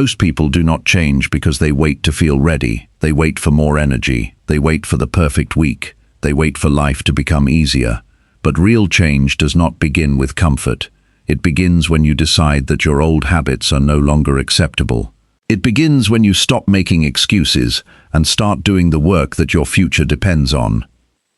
Most people do not change because they wait to feel ready. They wait for more energy. They wait for the perfect week. They wait for life to become easier. But real change does not begin with comfort. It begins when you decide that your old habits are no longer acceptable. It begins when you stop making excuses and start doing the work that your future depends on.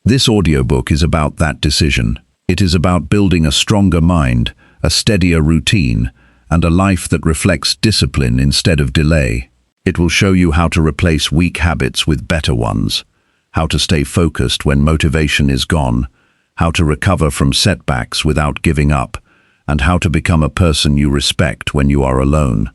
This audiobook is about that decision. It is about building a stronger mind, a steadier routine, and a life that reflects discipline instead of delay. It will show you how to replace weak habits with better ones, how to stay focused when motivation is gone, how to recover from setbacks without giving up, and how to become a person you respect when you are alone.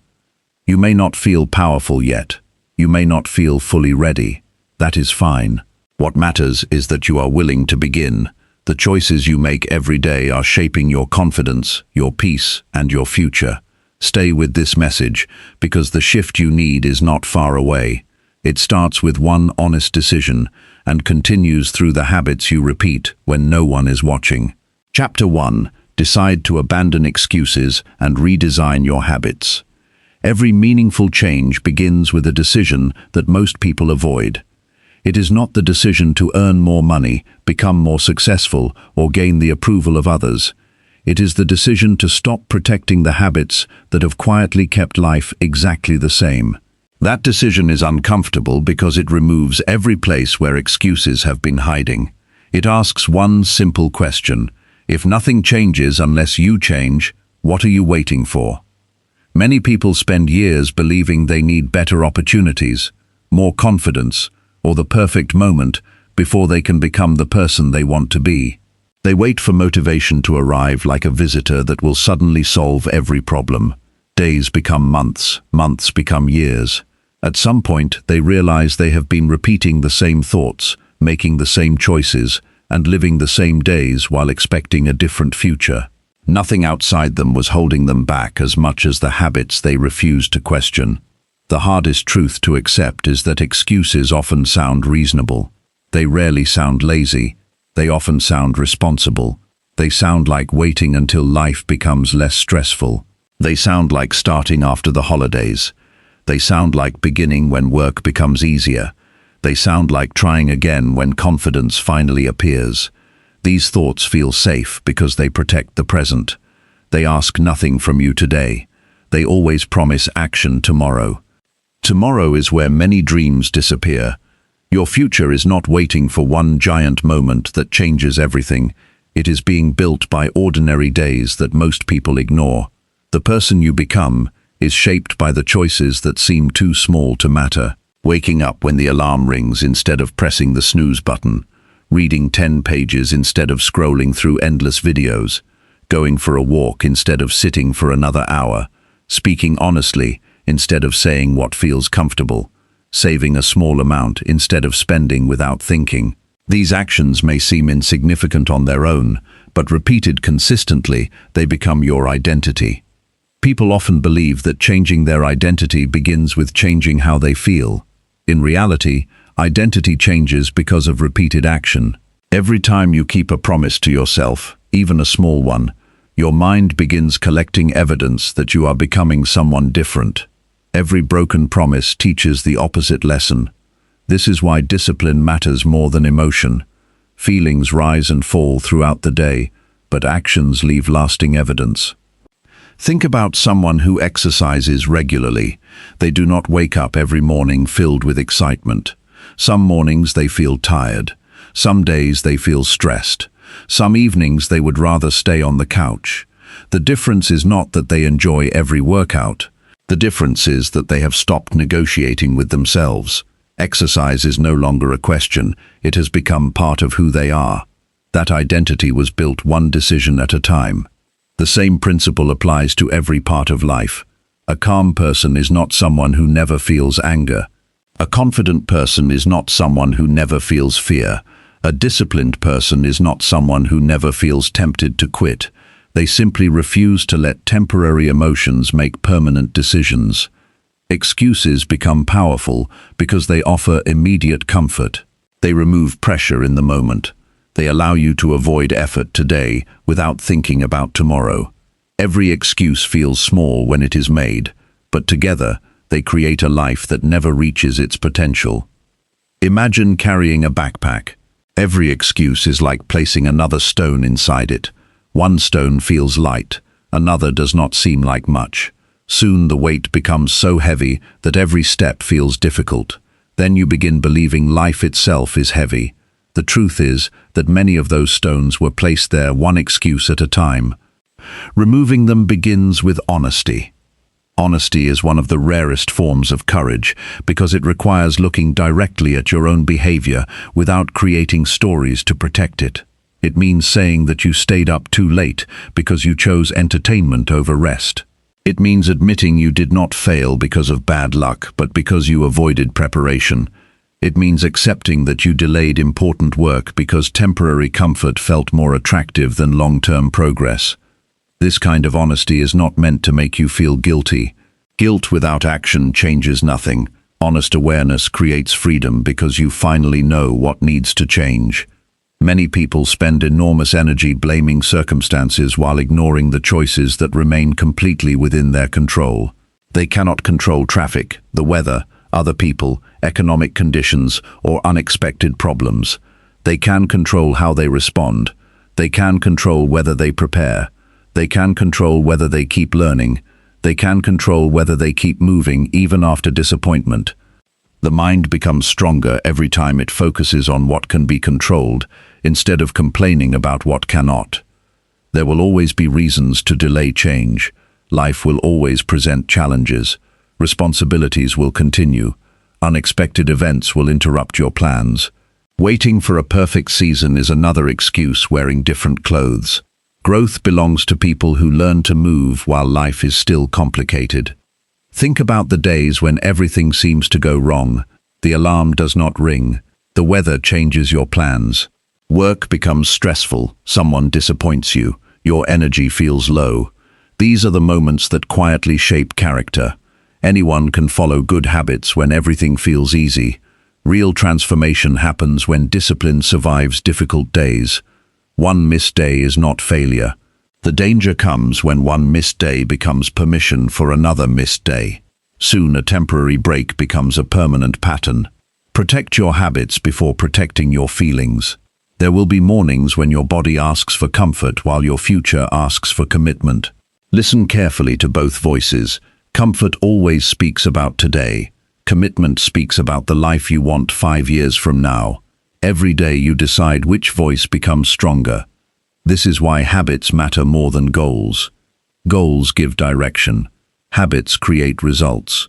You may not feel powerful yet. You may not feel fully ready. That is fine. What matters is that you are willing to begin. The choices you make every day are shaping your confidence, your peace, and your future. Stay with this message, because the shift you need is not far away. It starts with one honest decision and continues through the habits you repeat when no one is watching. Chapter 1. Decide to abandon excuses and redesign your habits. Every meaningful change begins with a decision that most people avoid. It is not the decision to earn more money, become more successful, or gain the approval of others. It is the decision to stop protecting the habits that have quietly kept life exactly the same. That decision is uncomfortable because it removes every place where excuses have been hiding. It asks one simple question: if nothing changes unless you change, what are you waiting for? Many people spend years believing they need better opportunities, more confidence, or the perfect moment before they can become the person they want to be. They wait for motivation to arrive like a visitor that will suddenly solve every problem. Days become months, months become years. At some point, they realize they have been repeating the same thoughts, making the same choices, and living the same days while expecting a different future. Nothing outside them was holding them back as much as the habits they refused to question. The hardest truth to accept is that excuses often sound reasonable. They rarely sound lazy. They often sound responsible. They sound like waiting until life becomes less stressful. They sound like starting after the holidays. They sound like beginning when work becomes easier. They sound like trying again when confidence finally appears. These thoughts feel safe because they protect the present. They ask nothing from you today. They always promise action tomorrow. Tomorrow is where many dreams disappear. Your future is not waiting for one giant moment that changes everything. It is being built by ordinary days that most people ignore. The person you become is shaped by the choices that seem too small to matter. Waking up when the alarm rings instead of pressing the snooze button. Reading 10 pages instead of scrolling through endless videos. Going for a walk instead of sitting for another hour. Speaking honestly instead of saying what feels comfortable. Saving a small amount instead of spending without thinking. These actions may seem insignificant on their own, but repeated consistently, they become your identity. People often believe that changing their identity begins with changing how they feel. In reality, identity changes because of repeated action. Every time you keep a promise to yourself, even a small one, your mind begins collecting evidence that you are becoming someone different. Every broken promise teaches the opposite lesson. This is why discipline matters more than emotion. Feelings rise and fall throughout the day, but actions leave lasting evidence. Think about someone who exercises regularly. They do not wake up every morning filled with excitement. Some mornings they feel tired. Some days they feel stressed. Some evenings they would rather stay on the couch. The difference is not that they enjoy every workout. The difference is that they have stopped negotiating with themselves. Exercise is no longer a question. It has become part of who they are. That identity was built one decision at a time. The same principle applies to every part of life. A calm person is not someone who never feels anger. A confident person is not someone who never feels fear. A disciplined person is not someone who never feels tempted to quit. They simply refuse to let temporary emotions make permanent decisions. Excuses become powerful because they offer immediate comfort. They remove pressure in the moment. They allow you to avoid effort today without thinking about tomorrow. Every excuse feels small when it is made, but together they create a life that never reaches its potential. Imagine carrying a backpack. Every excuse is like placing another stone inside it. One stone feels light, another does not seem like much. Soon the weight becomes so heavy that every step feels difficult. Then you begin believing life itself is heavy. The truth is that many of those stones were placed there one excuse at a time. Removing them begins with honesty. Honesty is one of the rarest forms of courage because it requires looking directly at your own behavior without creating stories to protect it. It means saying that you stayed up too late because you chose entertainment over rest. It means admitting you did not fail because of bad luck, but because you avoided preparation. It means accepting that you delayed important work because temporary comfort felt more attractive than long-term progress. This kind of honesty is not meant to make you feel guilty. Guilt without action changes nothing. Honest awareness creates freedom because you finally know what needs to change. Many people spend enormous energy blaming circumstances while ignoring the choices that remain completely within their control. They cannot control traffic, the weather, other people, economic conditions, or unexpected problems. They can control how they respond. They can control whether they prepare. They can control whether they keep learning. They can control whether they keep moving even after disappointment. The mind becomes stronger every time it focuses on what can be controlled, instead of complaining about what cannot. There will always be reasons to delay change. Life will always present challenges. Responsibilities will continue. Unexpected events will interrupt your plans. Waiting for a perfect season is another excuse wearing different clothes. Growth belongs to people who learn to move while life is still complicated. Think about the days when everything seems to go wrong. The alarm does not ring. The weather changes your plans. Work becomes stressful. Someone disappoints you. Your energy feels low. These are the moments that quietly shape character. Anyone can follow good habits when everything feels easy. Real transformation happens when discipline survives difficult days. One missed day is not failure. The danger comes when one missed day becomes permission for another missed day. Soon a temporary break becomes a permanent pattern. Protect your habits before protecting your feelings. There will be mornings when your body asks for comfort while your future asks for commitment. Listen carefully to both voices. Comfort always speaks about today. Commitment speaks about the life you want 5 years from now. Every day you decide which voice becomes stronger. This is why habits matter more than goals. Goals give direction. Habits create results.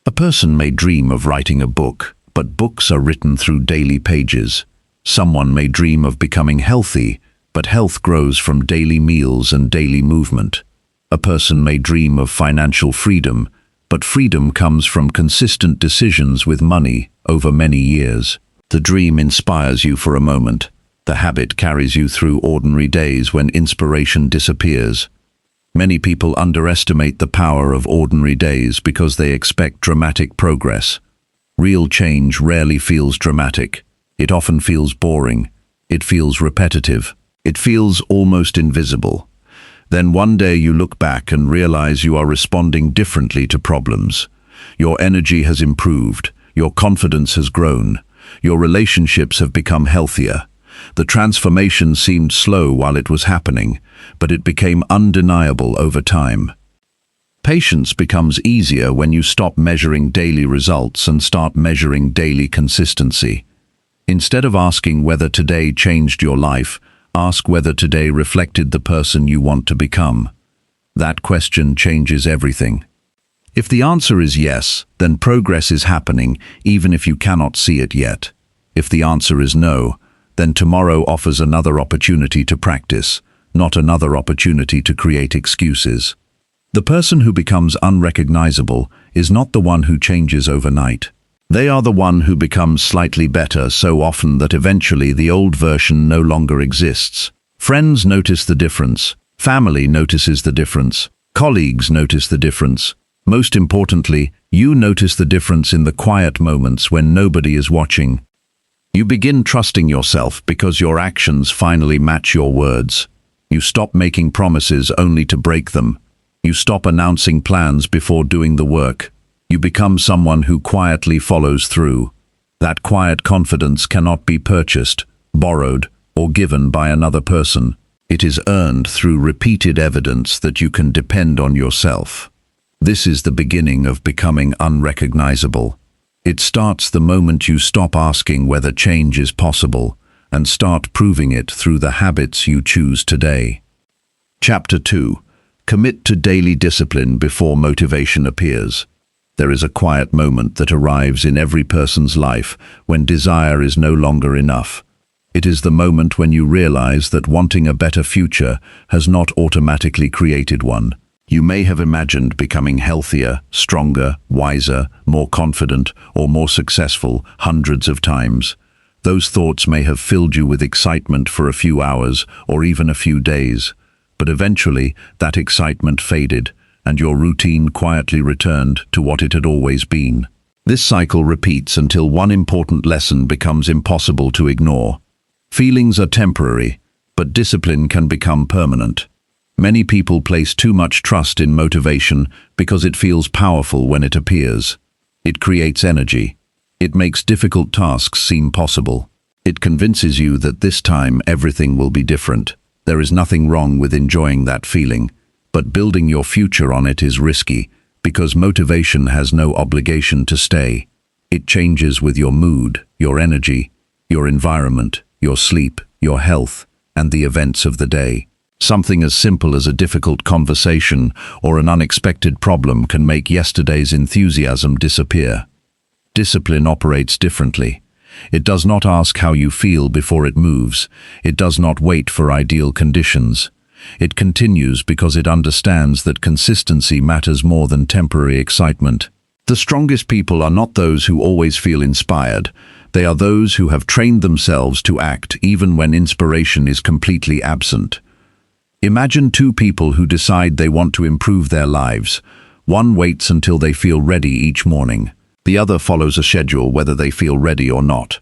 A person may dream of writing a book, but books are written through daily pages. Someone may dream of becoming healthy, but health grows from daily meals and daily movement. A person may dream of financial freedom, but freedom comes from consistent decisions with money over many years. The dream inspires you for a moment. The habit carries you through ordinary days when inspiration disappears. Many people underestimate the power of ordinary days because they expect dramatic progress. Real change rarely feels dramatic. It often feels boring. It feels repetitive. It feels almost invisible. Then one day you look back and realize you are responding differently to problems. Your energy has improved. Your confidence has grown. Your relationships have become healthier. The transformation seemed slow while it was happening, but it became undeniable over time. Patience becomes easier when you stop measuring daily results and start measuring daily consistency. Instead of asking whether today changed your life, ask whether today reflected the person you want to become. That question changes everything. If the answer is yes, then progress is happening even if you cannot see it yet. If the answer is no, then tomorrow offers another opportunity to practice, not another opportunity to create excuses. The person who becomes unrecognizable is not the one who changes overnight. They are the one who becomes slightly better so often that eventually the old version no longer exists. Friends notice the difference. Family notices the difference. Colleagues notice the difference. Most importantly, you notice the difference in the quiet moments when nobody is watching. You begin trusting yourself because your actions finally match your words. You stop making promises only to break them. You stop announcing plans before doing the work. You become someone who quietly follows through. That quiet confidence cannot be purchased, borrowed, or given by another person. It is earned through repeated evidence that you can depend on yourself. This is the beginning of becoming unrecognizable. It starts the moment you stop asking whether change is possible and start proving it through the habits you choose today. Chapter 2. Commit to daily discipline before motivation appears. There is a quiet moment that arrives in every person's life when desire is no longer enough. It is the moment when you realize that wanting a better future has not automatically created one. You may have imagined becoming healthier, stronger, wiser, more confident, or more successful hundreds of times. Those thoughts may have filled you with excitement for a few hours or even a few days, but eventually that excitement faded and your routine quietly returned to what it had always been. This cycle repeats until one important lesson becomes impossible to ignore. Feelings are temporary, but discipline can become permanent. Many people place too much trust in motivation because it feels powerful when it appears. It creates energy. It makes difficult tasks seem possible. It convinces you that this time everything will be different. There is nothing wrong with enjoying that feeling, but building your future on it is risky because motivation has no obligation to stay. It changes with your mood, your energy, your environment, your sleep, your health, and the events of the day. Something as simple as a difficult conversation or an unexpected problem can make yesterday's enthusiasm disappear. Discipline operates differently. It does not ask how you feel before it moves. It does not wait for ideal conditions. It continues because it understands that consistency matters more than temporary excitement. The strongest people are not those who always feel inspired. They are those who have trained themselves to act even when inspiration is completely absent. Imagine two people who decide they want to improve their lives. One waits until they feel ready each morning. The other follows a schedule whether they feel ready or not.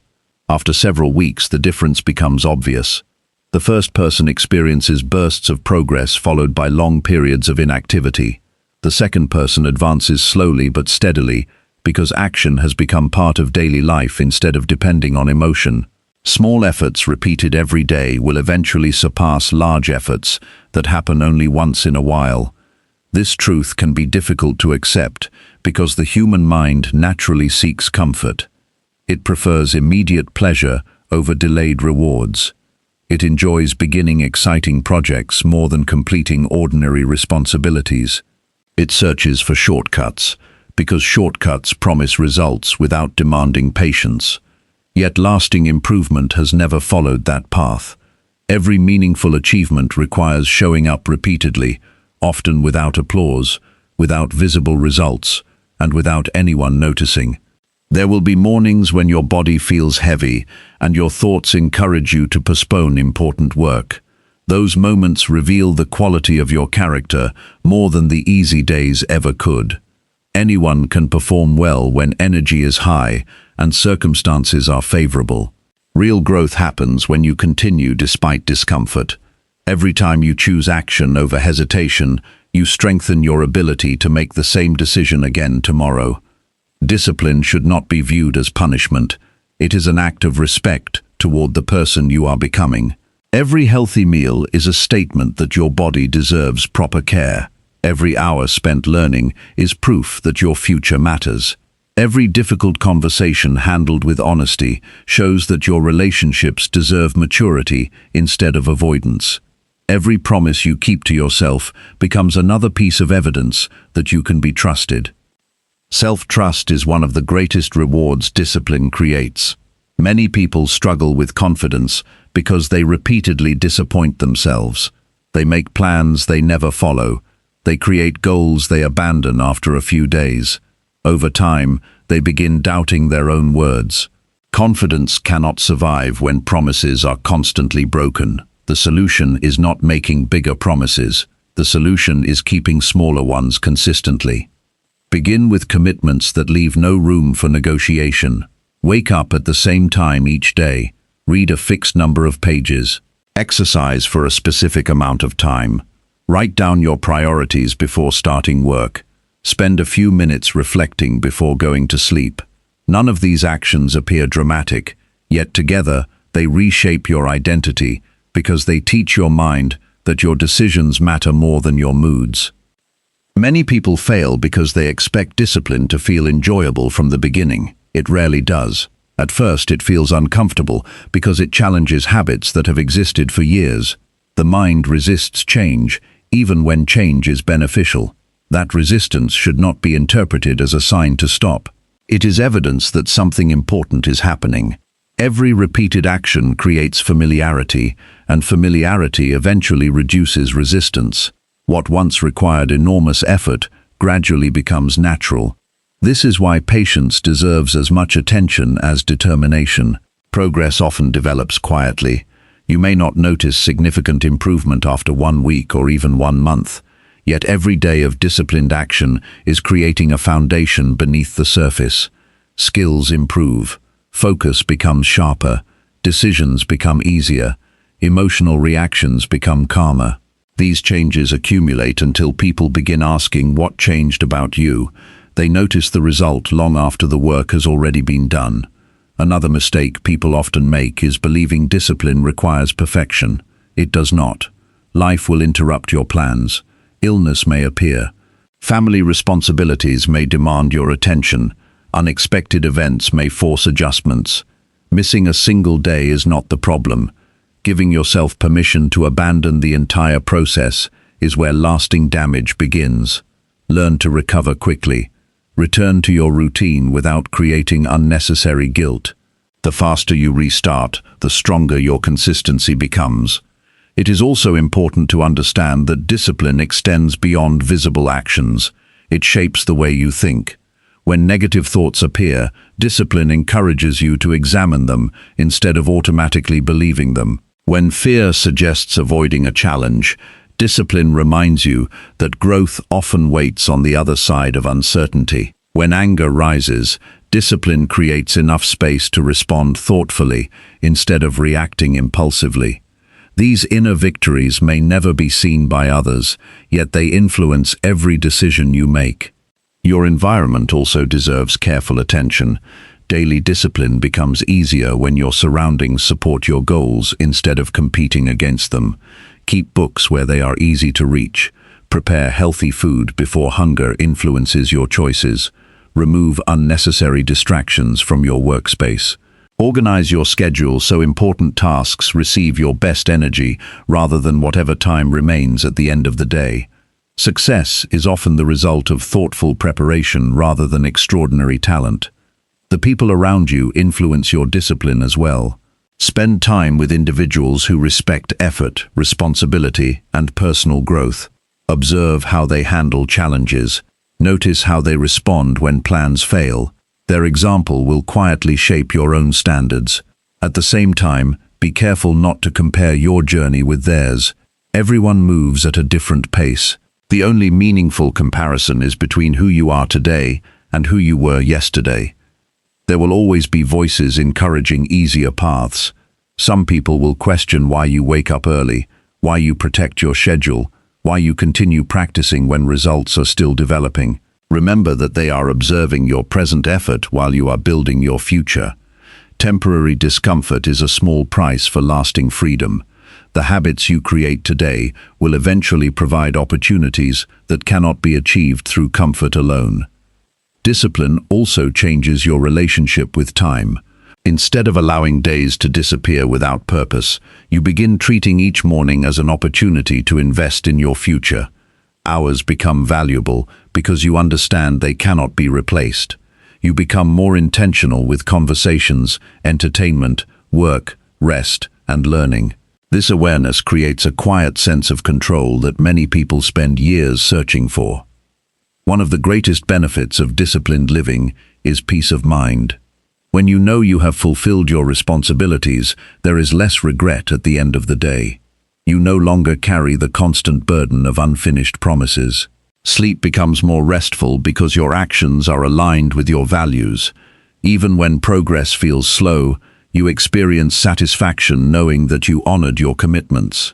After several weeks, the difference becomes obvious. The first person experiences bursts of progress followed by long periods of inactivity. The second person advances slowly but steadily because action has become part of daily life instead of depending on emotion. Small efforts repeated every day will eventually surpass large efforts that happen only once in a while. This truth can be difficult to accept because the human mind naturally seeks comfort. It prefers immediate pleasure over delayed rewards. It enjoys beginning exciting projects more than completing ordinary responsibilities. It searches for shortcuts because shortcuts promise results without demanding patience. Yet lasting improvement has never followed that path. Every meaningful achievement requires showing up repeatedly, often without applause, without visible results, and without anyone noticing. There will be mornings when your body feels heavy and your thoughts encourage you to postpone important work. Those moments reveal the quality of your character more than the easy days ever could. Anyone can perform well when energy is high and circumstances are favorable. Real growth happens when you continue despite discomfort. Every time you choose action over hesitation, you strengthen your ability to make the same decision again tomorrow. Discipline should not be viewed as punishment. It is an act of respect toward the person you are becoming. Every healthy meal is a statement that your body deserves proper care. Every hour spent learning is proof that your future matters. Every difficult conversation handled with honesty shows that your relationships deserve maturity instead of avoidance. Every promise you keep to yourself becomes another piece of evidence that you can be trusted. Self-trust is one of the greatest rewards discipline creates. Many people struggle with confidence because they repeatedly disappoint themselves. They make plans they never follow. They create goals they abandon after a few days. Over time, they begin doubting their own words. Confidence cannot survive when promises are constantly broken. The solution is not making bigger promises. The solution is keeping smaller ones consistently. Begin with commitments that leave no room for negotiation. Wake up at the same time each day. Read a fixed number of pages. Exercise for a specific amount of time. Write down your priorities before starting work. Spend a few minutes reflecting before going to sleep. None of these actions appear dramatic, yet together they reshape your identity because they teach your mind that your decisions matter more than your moods. Many people fail because they expect discipline to feel enjoyable from the beginning. It rarely does. At first, it feels uncomfortable because it challenges habits that have existed for years. The mind resists change, even when change is beneficial. That resistance should not be interpreted as a sign to stop. It is evidence that something important is happening. Every repeated action creates familiarity, and familiarity eventually reduces resistance. What once required enormous effort gradually becomes natural. This is why patience deserves as much attention as determination. Progress often develops quietly. You may not notice significant improvement after 1 week or even 1 month. Yet every day of disciplined action is creating a foundation beneath the surface. Skills improve, focus becomes sharper, decisions become easier, emotional reactions become calmer. These changes accumulate until people begin asking what changed about you. They notice the result long after the work has already been done. Another mistake people often make is believing discipline requires perfection. It does not. Life will interrupt your plans. Illness may appear. Family responsibilities may demand your attention. Unexpected events may force adjustments. Missing a single day is not the problem. Giving yourself permission to abandon the entire process is where lasting damage begins. Learn to recover quickly. Return to your routine without creating unnecessary guilt. The faster you restart, the stronger your consistency becomes. It is also important to understand that discipline extends beyond visible actions. It shapes the way you think. When negative thoughts appear, discipline encourages you to examine them instead of automatically believing them. When fear suggests avoiding a challenge, discipline reminds you that growth often waits on the other side of uncertainty. When anger rises, discipline creates enough space to respond thoughtfully instead of reacting impulsively. These inner victories may never be seen by others, yet they influence every decision you make. Your environment also deserves careful attention. Daily discipline becomes easier when your surroundings support your goals instead of competing against them. Keep books where they are easy to reach. Prepare healthy food before hunger influences your choices. Remove unnecessary distractions from your workspace. Organize your schedule so important tasks receive your best energy rather than whatever time remains at the end of the day. Success is often the result of thoughtful preparation rather than extraordinary talent. The people around you influence your discipline as well. Spend time with individuals who respect effort, responsibility, and personal growth. Observe how they handle challenges. Notice how they respond when plans fail. Their example will quietly shape your own standards. At the same time, be careful not to compare your journey with theirs. Everyone moves at a different pace. The only meaningful comparison is between who you are today and who you were yesterday. There will always be voices encouraging easier paths. Some people will question why you wake up early, why you protect your schedule, why you continue practicing when results are still developing. Remember that they are observing your present effort while you are building your future. Temporary discomfort is a small price for lasting freedom. The habits you create today will eventually provide opportunities that cannot be achieved through comfort alone. Discipline also changes your relationship with time. Instead of allowing days to disappear without purpose, you begin treating each morning as an opportunity to invest in your future. Hours become valuable because you understand they cannot be replaced. You become more intentional with conversations, entertainment, work, rest, and learning. This awareness creates a quiet sense of control that many people spend years searching for. One of the greatest benefits of disciplined living is peace of mind. When you know you have fulfilled your responsibilities, there is less regret at the end of the day. You no longer carry the constant burden of unfinished promises. Sleep becomes more restful because your actions are aligned with your values. Even when progress feels slow, you experience satisfaction knowing that you honored your commitments.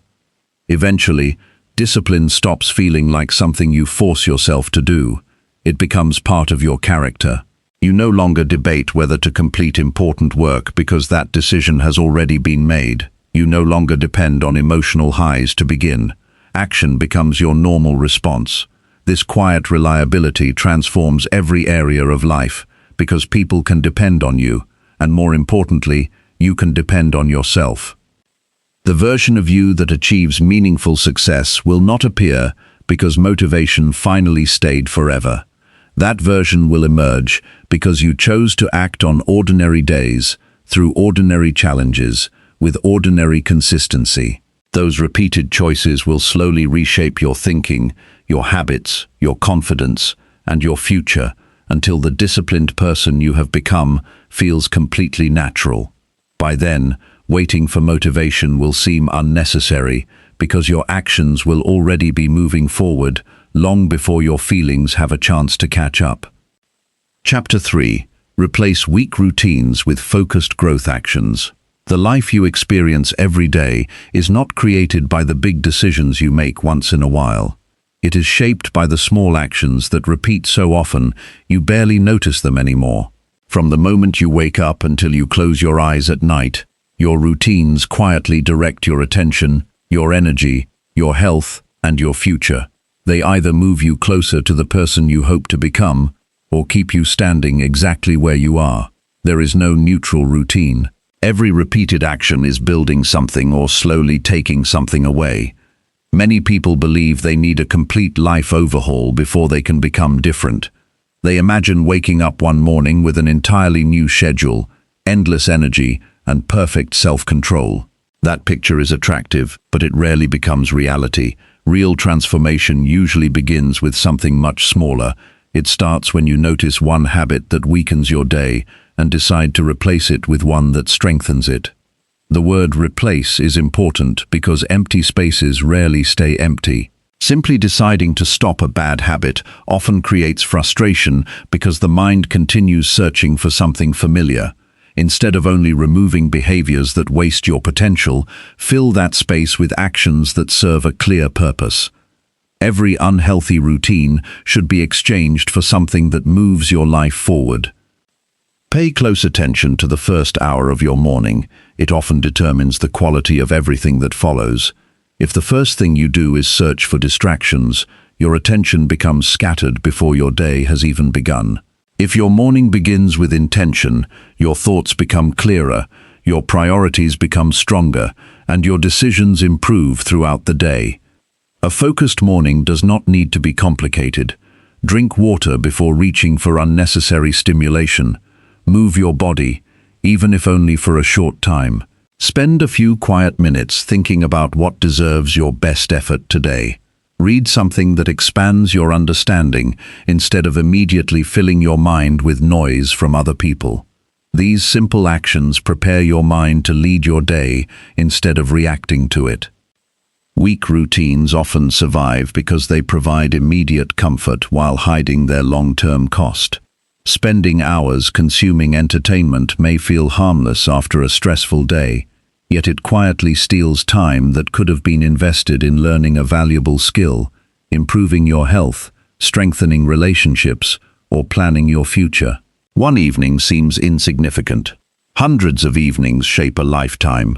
Eventually, discipline stops feeling like something you force yourself to do. It becomes part of your character. You no longer debate whether to complete important work because that decision has already been made. You no longer depend on emotional highs to begin. Action becomes your normal response. This quiet reliability transforms every area of life because people can depend on you, and more importantly, you can depend on yourself. The version of you that achieves meaningful success will not appear because motivation finally stayed forever. That version will emerge because you chose to act on ordinary days, through ordinary challenges, with ordinary consistency. Those repeated choices will slowly reshape your thinking, your habits, your confidence, and your future until the disciplined person you have become feels completely natural. By then, waiting for motivation will seem unnecessary because your actions will already be moving forward long before your feelings have a chance to catch up. Chapter 3. Replace weak routines with focused growth actions. The life you experience every day is not created by the big decisions you make once in a while. It is shaped by the small actions that repeat so often you barely notice them anymore. From the moment you wake up until you close your eyes at night, your routines quietly direct your attention, your energy, your health, and your future. They either move you closer to the person you hope to become, or keep you standing exactly where you are. There is no neutral routine. Every repeated action is building something or slowly taking something away. Many people believe they need a complete life overhaul before they can become different. They imagine waking up one morning with an entirely new schedule, endless energy, and perfect self-control. That picture is attractive, but it rarely becomes reality. Real transformation usually begins with something much smaller. It starts when you notice one habit that weakens your day and decide to replace it with one that strengthens it. The word replace is important because empty spaces rarely stay empty. Simply deciding to stop a bad habit often creates frustration because the mind continues searching for something familiar. Instead of only removing behaviors that waste your potential, fill that space with actions that serve a clear purpose. Every unhealthy routine should be exchanged for something that moves your life forward. Pay close attention to the first hour of your morning. It often determines the quality of everything that follows. If the first thing you do is search for distractions, your attention becomes scattered before your day has even begun. If your morning begins with intention, your thoughts become clearer, your priorities become stronger, and your decisions improve throughout the day. A focused morning does not need to be complicated. Drink water before reaching for unnecessary stimulation. Move your body, even if only for a short time. Spend a few quiet minutes thinking about what deserves your best effort today. Read something that expands your understanding instead of immediately filling your mind with noise from other people. These simple actions prepare your mind to lead your day instead of reacting to it. Weak routines often survive because they provide immediate comfort while hiding their long-term cost. Spending hours consuming entertainment may feel harmless after a stressful day, yet it quietly steals time that could have been invested in learning a valuable skill, improving your health, strengthening relationships, or planning your future. One evening seems insignificant. Hundreds of evenings shape a lifetime.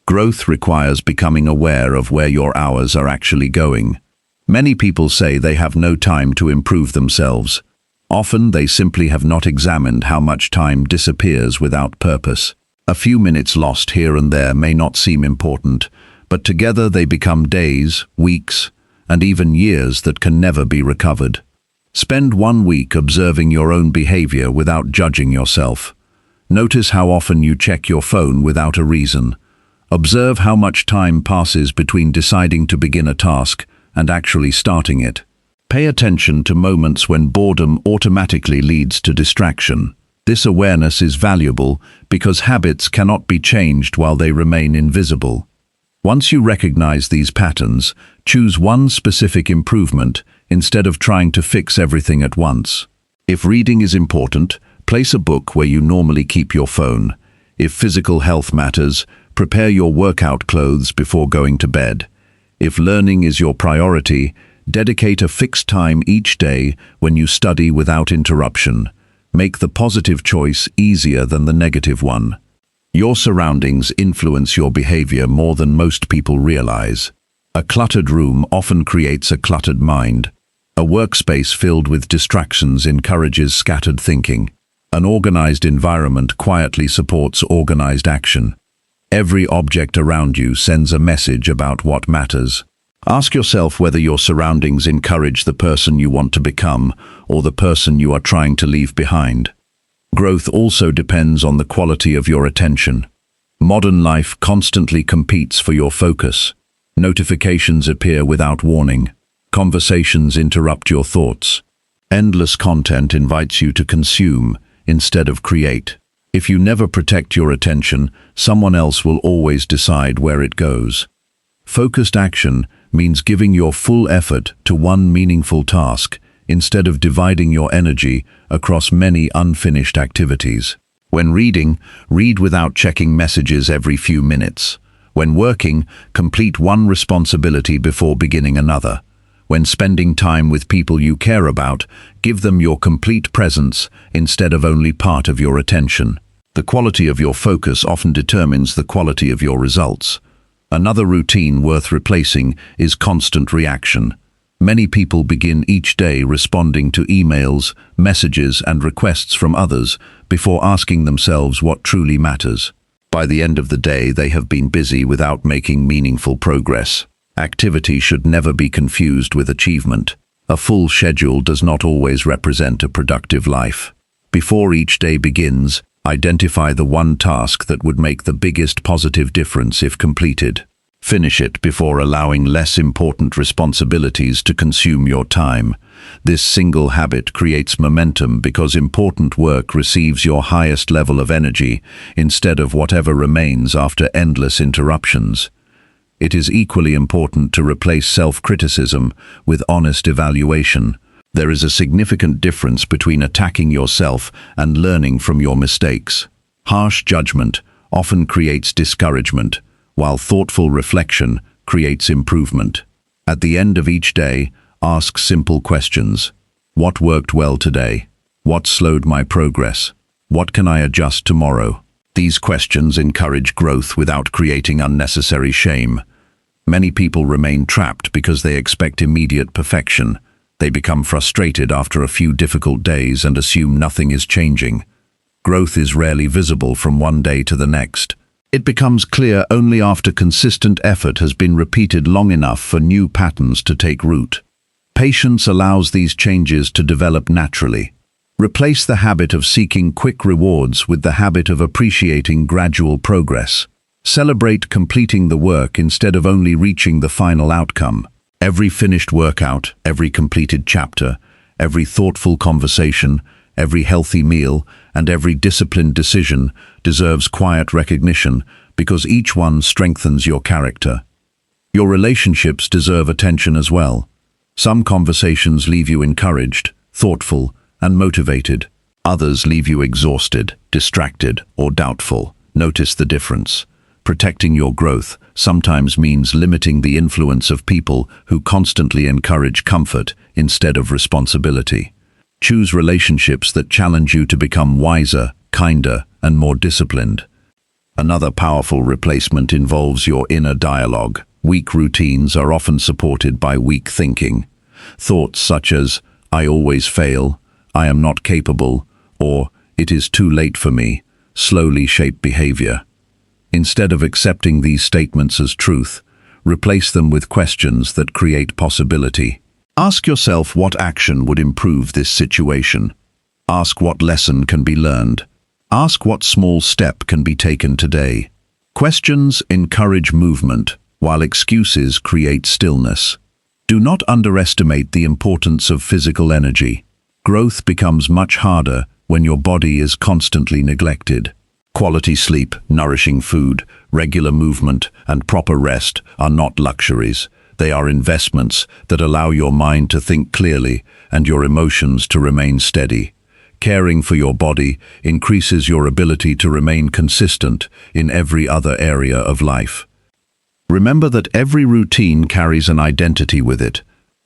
Growth requires becoming aware of where your hours are actually going. Many people say they have no time to improve themselves. Often they simply have not examined how much time disappears without purpose. A few minutes lost here and there may not seem important, but together they become days, weeks, and even years that can never be recovered. Spend 1 week observing your own behavior without judging yourself. Notice how often you check your phone without a reason. Observe how much time passes between deciding to begin a task and actually starting it. Pay attention to moments when boredom automatically leads to distraction. This awareness is valuable because habits cannot be changed while they remain invisible. Once you recognize these patterns, choose one specific improvement instead of trying to fix everything at once. If reading is important, place a book where you normally keep your phone. If physical health matters, prepare your workout clothes before going to bed. If learning is your priority, Dedicate a fixed time each day when you study without interruption. Make the positive choice easier than the negative one. Your surroundings influence your behavior more than most people realize. A cluttered room often creates a cluttered mind. A workspace filled with distractions encourages scattered thinking. An organized environment quietly supports organized action. Every object around you sends a message about what matters. Ask yourself whether your surroundings encourage the person you want to become or the person you are trying to leave behind. Growth also depends on the quality of your attention. Modern life constantly competes for your focus. Notifications appear without warning. Conversations interrupt your thoughts. Endless content invites you to consume instead of create. If you never protect your attention, someone else will always decide where it goes. Focused action means giving your full effort to one meaningful task instead of dividing your energy across many unfinished activities. When reading, read without checking messages every few minutes. When working, complete one responsibility before beginning another. When spending time with people you care about, give them your complete presence instead of only part of your attention. The quality of your focus often determines the quality of your results. Another routine worth replacing is constant reaction. Many people begin each day responding to emails, messages, and requests from others before asking themselves what truly matters. By the end of the day, they have been busy without making meaningful progress. Activity should never be confused with achievement. A full schedule does not always represent a productive life. Before each day begins, identify the one task that would make the biggest positive difference if completed. Finish it before allowing less important responsibilities to consume your time. This single habit creates momentum because important work receives your highest level of energy instead of whatever remains after endless interruptions. It is equally important to replace self-criticism with honest evaluation. There is a significant difference between attacking yourself and learning from your mistakes. Harsh judgment often creates discouragement, while thoughtful reflection creates improvement. At the end of each day, ask simple questions. What worked well today? What slowed my progress? What can I adjust tomorrow? These questions encourage growth without creating unnecessary shame. Many people remain trapped because they expect immediate perfection. They become frustrated after a few difficult days and assume nothing is changing. Growth is rarely visible from one day to the next. It becomes clear only after consistent effort has been repeated long enough for new patterns to take root. Patience allows these changes to develop naturally. Replace the habit of seeking quick rewards with the habit of appreciating gradual progress. Celebrate completing the work instead of only reaching the final outcome. Every finished workout, every completed chapter, every thoughtful conversation, every healthy meal, and every disciplined decision deserves quiet recognition because each one strengthens your character. Your relationships deserve attention as well. Some conversations leave you encouraged, thoughtful, and motivated. Others leave you exhausted, distracted, or doubtful. Notice the difference. Protecting your growth sometimes means limiting the influence of people who constantly encourage comfort instead of responsibility. Choose relationships that challenge you to become wiser, kinder, and more disciplined. Another powerful replacement involves your inner dialogue. Weak routines are often supported by weak thinking. Thoughts such as, "I always fail," "I am not capable," or "it is too late for me," slowly shape behavior. Instead of accepting these statements as truth, replace them with questions that create possibility. Ask yourself what action would improve this situation. Ask what lesson can be learned. Ask what small step can be taken today. Questions encourage movement, while excuses create stillness. Do not underestimate the importance of physical energy. Growth becomes much harder when your body is constantly neglected. Quality sleep, nourishing food, regular movement, and proper rest are not luxuries. They are investments that allow your mind to think clearly and your emotions to remain steady. Caring for your body increases your ability to remain consistent in every other area of life. Remember that every routine carries an identity with it.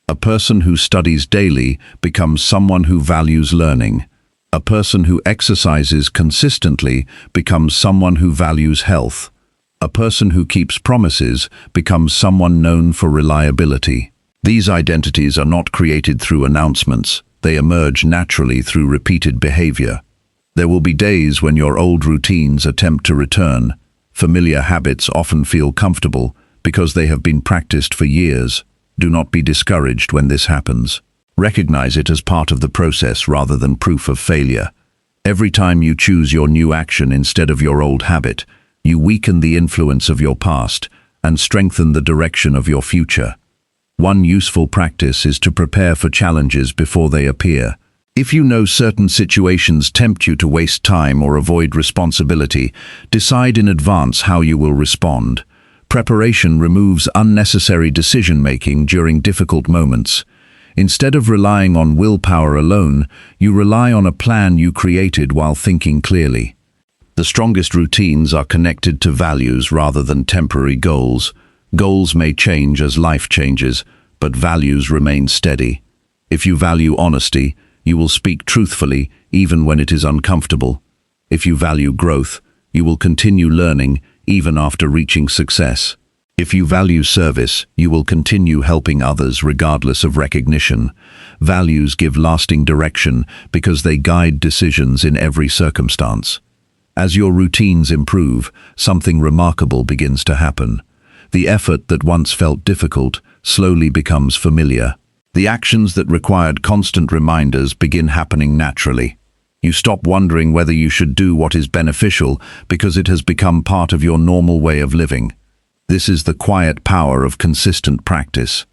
A person who studies daily becomes someone who values learning. A person who exercises consistently becomes someone who values health. A person who keeps promises becomes someone known for reliability. These identities are not created through announcements. They emerge naturally through repeated behavior. There will be days when your old routines attempt to return. Familiar habits often feel comfortable because they have been practiced for years. Do not be discouraged when this happens. Recognize it as part of the process rather than proof of failure. Every time you choose your new action instead of your old habit, you weaken the influence of your past and strengthen the direction of your future. One useful practice is to prepare for challenges before they appear. If you know certain situations tempt you to waste time or avoid responsibility, decide in advance how you will respond. Preparation removes unnecessary decision-making during difficult moments. Instead of relying on willpower alone, you rely on a plan you created while thinking clearly. The strongest routines are connected to values rather than temporary goals. Goals may change as life changes, but values remain steady. If you value honesty, you will speak truthfully even when it is uncomfortable. If you value growth, you will continue learning even after reaching success. If you value service, you will continue helping others regardless of recognition. Values give lasting direction because they guide decisions in every circumstance. As your routines improve, something remarkable begins to happen. The effort that once felt difficult slowly becomes familiar. The actions that required constant reminders begin happening naturally. You stop wondering whether you should do what is beneficial because it has become part of your normal way of living. This is the quiet power of consistent practice.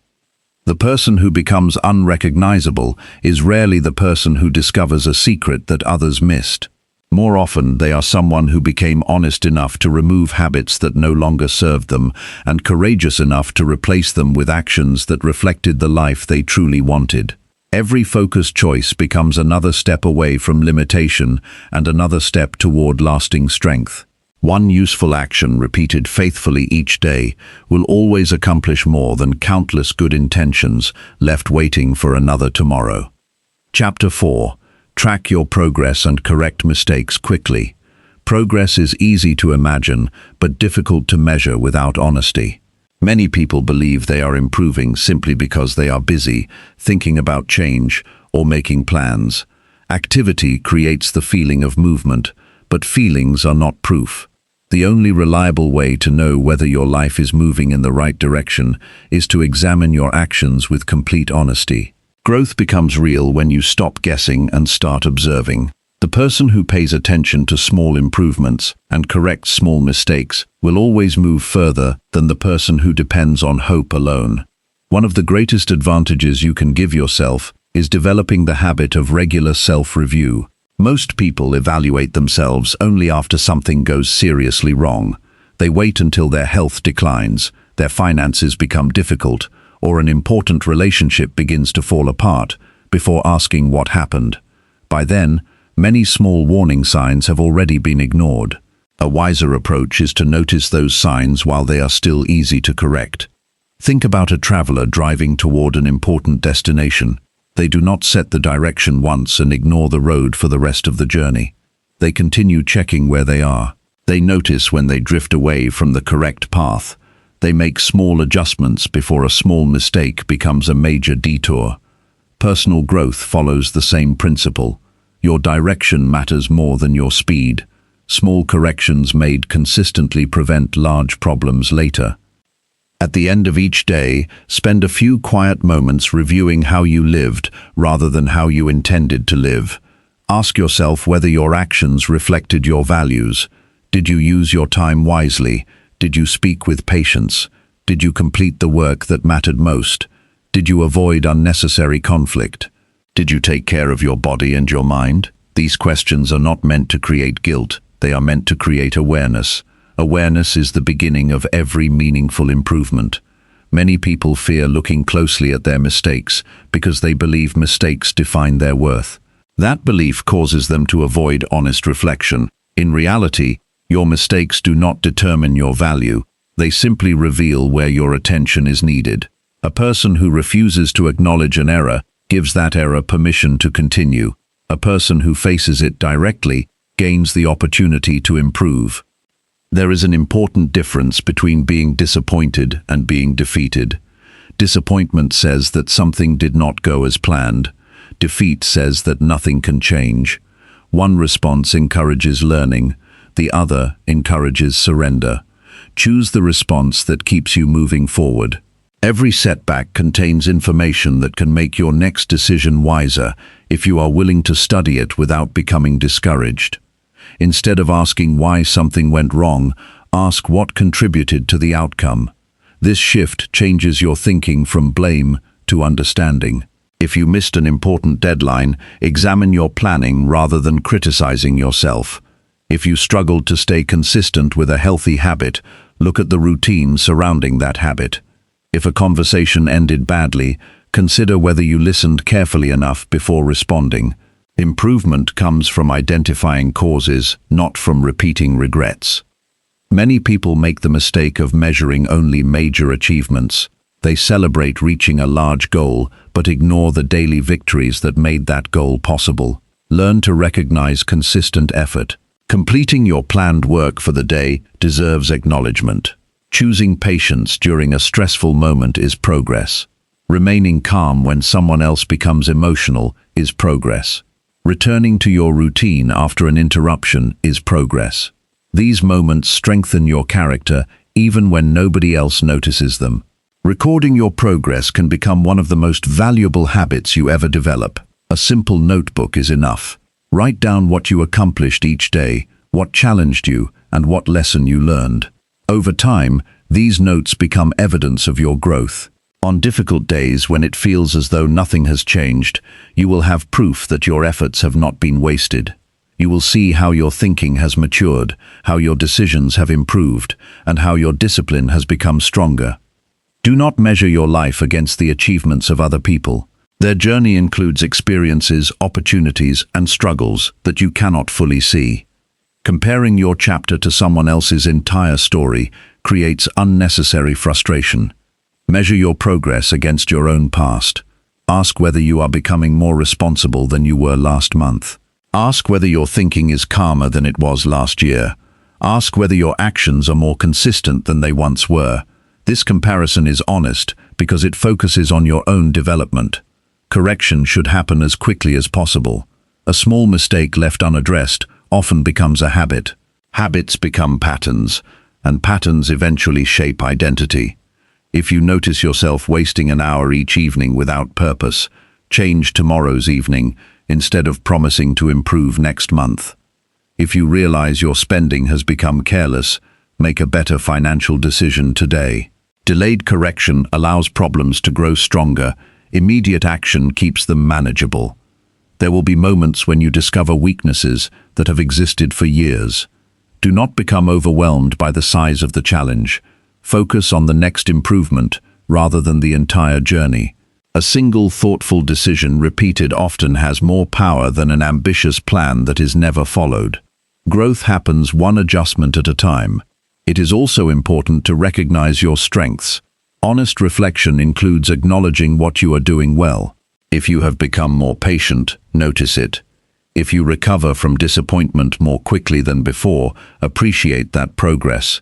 The person who becomes unrecognizable is rarely the person who discovers a secret that others missed. More often, they are someone who became honest enough to remove habits that no longer served them and courageous enough to replace them with actions that reflected the life they truly wanted. Every focused choice becomes another step away from limitation and another step toward lasting strength. One useful action repeated faithfully each day will always accomplish more than countless good intentions left waiting for another tomorrow. Chapter 4. Track your progress and correct mistakes quickly. Progress is easy to imagine, but difficult to measure without honesty. Many people believe they are improving simply because they are busy, thinking about change, or making plans. Activity creates the feeling of movement, but feelings are not proof. The only reliable way to know whether your life is moving in the right direction is to examine your actions with complete honesty. Growth becomes real when you stop guessing and start observing. The person who pays attention to small improvements and corrects small mistakes will always move further than the person who depends on hope alone. One of the greatest advantages you can give yourself is developing the habit of regular self-review. Most people evaluate themselves only after something goes seriously wrong. They wait until their health declines, their finances become difficult, or an important relationship begins to fall apart before asking what happened. By then, many small warning signs have already been ignored. A wiser approach is to notice those signs while they are still easy to correct. Think about a traveler driving toward an important destination. They do not set the direction once and ignore the road for the rest of the journey. They continue checking where they are. They notice when they drift away from the correct path. They make small adjustments before a small mistake becomes a major detour. Personal growth follows the same principle. Your direction matters more than your speed. Small corrections made consistently prevent large problems later. At the end of each day, spend a few quiet moments reviewing how you lived rather than how you intended to live. Ask yourself whether your actions reflected your values. Did you use your time wisely? Did you speak with patience? Did you complete the work that mattered most? Did you avoid unnecessary conflict? Did you take care of your body and your mind? These questions are not meant to create guilt. They are meant to create awareness. Awareness is the beginning of every meaningful improvement. Many people fear looking closely at their mistakes because they believe mistakes define their worth. That belief causes them to avoid honest reflection. In reality, your mistakes do not determine your value. They simply reveal where your attention is needed. A person who refuses to acknowledge an error gives that error permission to continue. A person who faces it directly gains the opportunity to improve. There is an important difference between being disappointed and being defeated. Disappointment says that something did not go as planned. Defeat says that nothing can change. One response encourages learning, the other encourages surrender. Choose the response that keeps you moving forward. Every setback contains information that can make your next decision wiser if you are willing to study it without becoming discouraged. Instead of asking why something went wrong, ask what contributed to the outcome. This shift changes your thinking from blame to understanding. If you missed an important deadline, examine your planning rather than criticizing yourself. If you struggled to stay consistent with a healthy habit, look at the routine surrounding that habit. If a conversation ended badly, consider whether you listened carefully enough before responding. Improvement comes from identifying causes, not from repeating regrets. Many people make the mistake of measuring only major achievements. They celebrate reaching a large goal, but ignore the daily victories that made that goal possible. Learn to recognize consistent effort. Completing your planned work for the day deserves acknowledgement. Choosing patience during a stressful moment is progress. Remaining calm when someone else becomes emotional is progress. Returning to your routine after an interruption is progress. These moments strengthen your character even when nobody else notices them. Recording your progress can become one of the most valuable habits you ever develop. A simple notebook is enough. Write down what you accomplished each day, what challenged you, and what lesson you learned. Over time, these notes become evidence of your growth. On difficult days when it feels as though nothing has changed, you will have proof that your efforts have not been wasted. You will see how your thinking has matured, how your decisions have improved, and how your discipline has become stronger. Do not measure your life against the achievements of other people. Their journey includes experiences, opportunities, and struggles that you cannot fully see. Comparing your chapter to someone else's entire story creates unnecessary frustration. Measure your progress against your own past. Ask whether you are becoming more responsible than you were last month. Ask whether your thinking is calmer than it was last year. Ask whether your actions are more consistent than they once were. This comparison is honest because it focuses on your own development. Correction should happen as quickly as possible. A small mistake left unaddressed often becomes a habit. Habits become patterns, and patterns eventually shape identity. If you notice yourself wasting an hour each evening without purpose, change tomorrow's evening instead of promising to improve next month. If you realize your spending has become careless, make a better financial decision today. Delayed correction allows problems to grow stronger. Immediate action keeps them manageable. There will be moments when you discover weaknesses that have existed for years. Do not become overwhelmed by the size of the challenge. Focus on the next improvement rather than the entire journey. A single thoughtful decision repeated often has more power than an ambitious plan that is never followed. Growth happens one adjustment at a time. It is also important to recognize your strengths. Honest reflection includes acknowledging what you are doing well. If you have become more patient, notice it. If you recover from disappointment more quickly than before, appreciate that progress.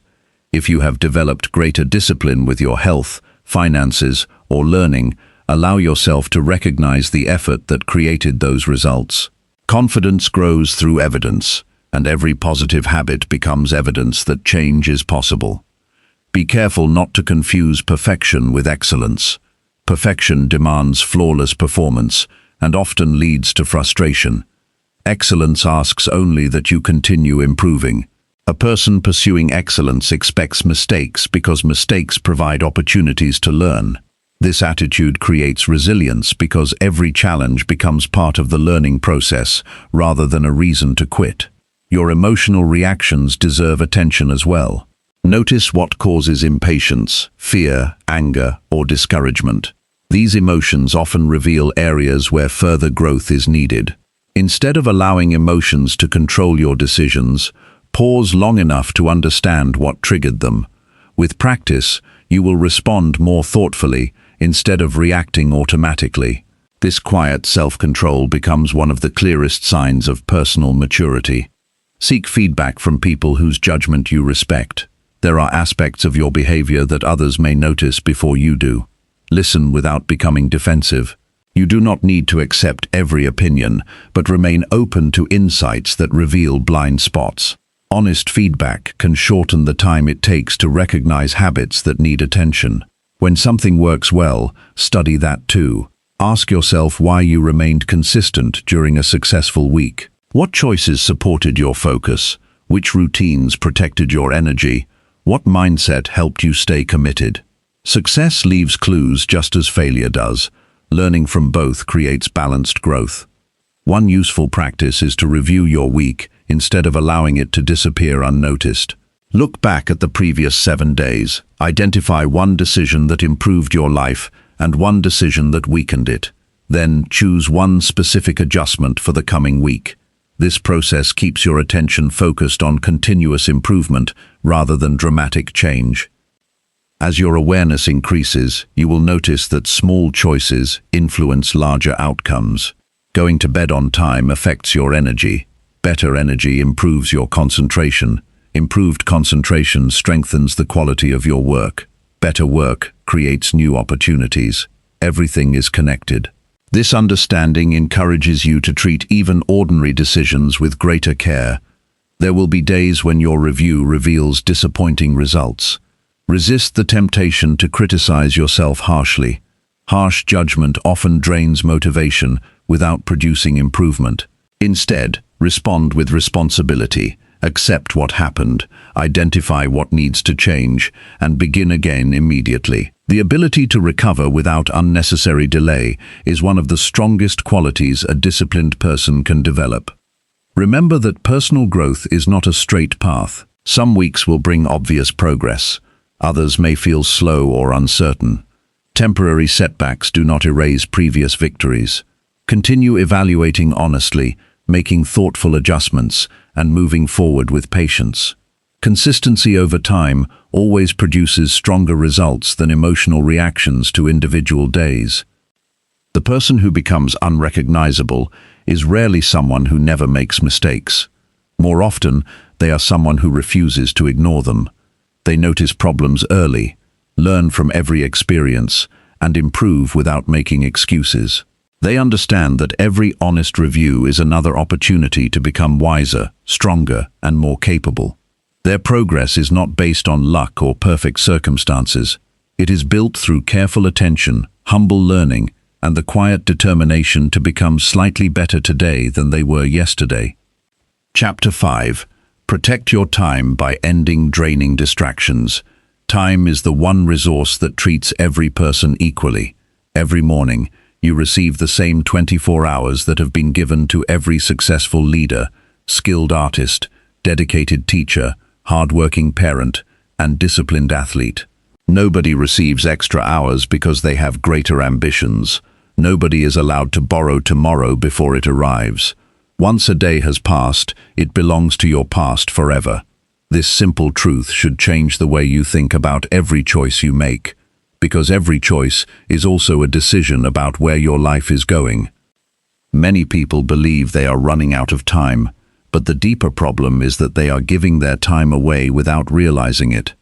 If you have developed greater discipline with your health, finances, or learning, allow yourself to recognize the effort that created those results. Confidence grows through evidence, and every positive habit becomes evidence that change is possible. Be careful not to confuse perfection with excellence. Perfection demands flawless performance and often leads to frustration. Excellence asks only that you continue improving. A person pursuing excellence expects mistakes because mistakes provide opportunities to learn. This attitude creates resilience because every challenge becomes part of the learning process rather than a reason to quit. Your emotional reactions deserve attention as well. Notice what causes impatience, fear, anger, or discouragement. These emotions often reveal areas where further growth is needed. Instead of allowing emotions to control your decisions, pause long enough to understand what triggered them. With practice, you will respond more thoughtfully instead of reacting automatically. This quiet self-control becomes one of the clearest signs of personal maturity. Seek feedback from people whose judgment you respect. There are aspects of your behavior that others may notice before you do. Listen without becoming defensive. You do not need to accept every opinion, but remain open to insights that reveal blind spots. Honest feedback can shorten the time it takes to recognize habits that need attention. When something works well, study that too. Ask yourself why you remained consistent during a successful week. What choices supported your focus? Which routines protected your energy? What mindset helped you stay committed? Success leaves clues just as failure does. Learning from both creates balanced growth. One useful practice is to review your week instead of allowing it to disappear unnoticed. Look back at the previous 7 days. Identify one decision that improved your life and one decision that weakened it. Then choose one specific adjustment for the coming week. This process keeps your attention focused on continuous improvement rather than dramatic change. As your awareness increases, you will notice that small choices influence larger outcomes. Going to bed on time affects your energy. Better energy improves your concentration. Improved concentration strengthens the quality of your work. Better work creates new opportunities. Everything is connected. This understanding encourages you to treat even ordinary decisions with greater care. There will be days when your review reveals disappointing results. Resist the temptation to criticize yourself harshly. Harsh judgment often drains motivation without producing improvement. Instead, respond with responsibility. Accept what happened, identify what needs to change, and begin again immediately. The ability to recover without unnecessary delay is one of the strongest qualities a disciplined person can develop. Remember that personal growth is not a straight path. Some weeks will bring obvious progress. Others may feel slow or uncertain. Temporary setbacks do not erase previous victories. Continue evaluating honestly, making thoughtful adjustments, and moving forward with patience. Consistency over time always produces stronger results than emotional reactions to individual days. The person who becomes unrecognizable is rarely someone who never makes mistakes. More often, they are someone who refuses to ignore them. They notice problems early, learn from every experience, and improve without making excuses. They understand that every honest review is another opportunity to become wiser, stronger, and more capable. Their progress is not based on luck or perfect circumstances. It is built through careful attention, humble learning, and the quiet determination to become slightly better today than they were yesterday. Chapter 5. Protect your time by ending draining distractions. Time is the one resource that treats every person equally. Every morning, you receive the same 24 hours that have been given to every successful leader, skilled artist, dedicated teacher, hard-working parent, and disciplined athlete. Nobody receives extra hours because they have greater ambitions. Nobody is allowed to borrow tomorrow before it arrives. Once a day has passed, it belongs to your past forever. This simple truth should change the way you think about every choice you make, because every choice is also a decision about where your life is going. Many people believe they are running out of time, but the deeper problem is that they are giving their time away without realizing it.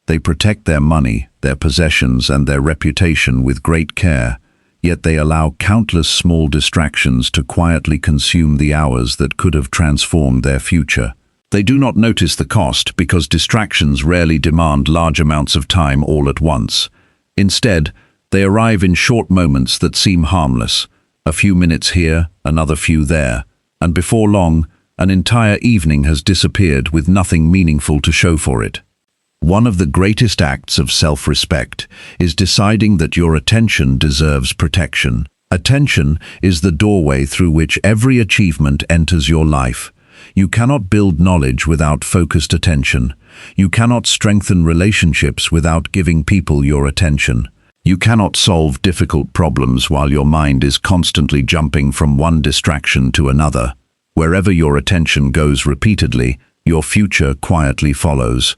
They protect their money, their possessions, and their reputation with great care, yet they allow countless small distractions to quietly consume the hours that could have transformed their future. They do not notice the cost because distractions rarely demand large amounts of time all at once. Instead, they arrive in short moments that seem harmless, a few minutes here, another few there, and before long, an entire evening has disappeared with nothing meaningful to show for it. One of the greatest acts of self-respect is deciding that your attention deserves protection. Attention is the doorway through which every achievement enters your life. You cannot build knowledge without focused attention. You cannot strengthen relationships without giving people your attention. You cannot solve difficult problems while your mind is constantly jumping from one distraction to another. Wherever your attention goes repeatedly, your future quietly follows.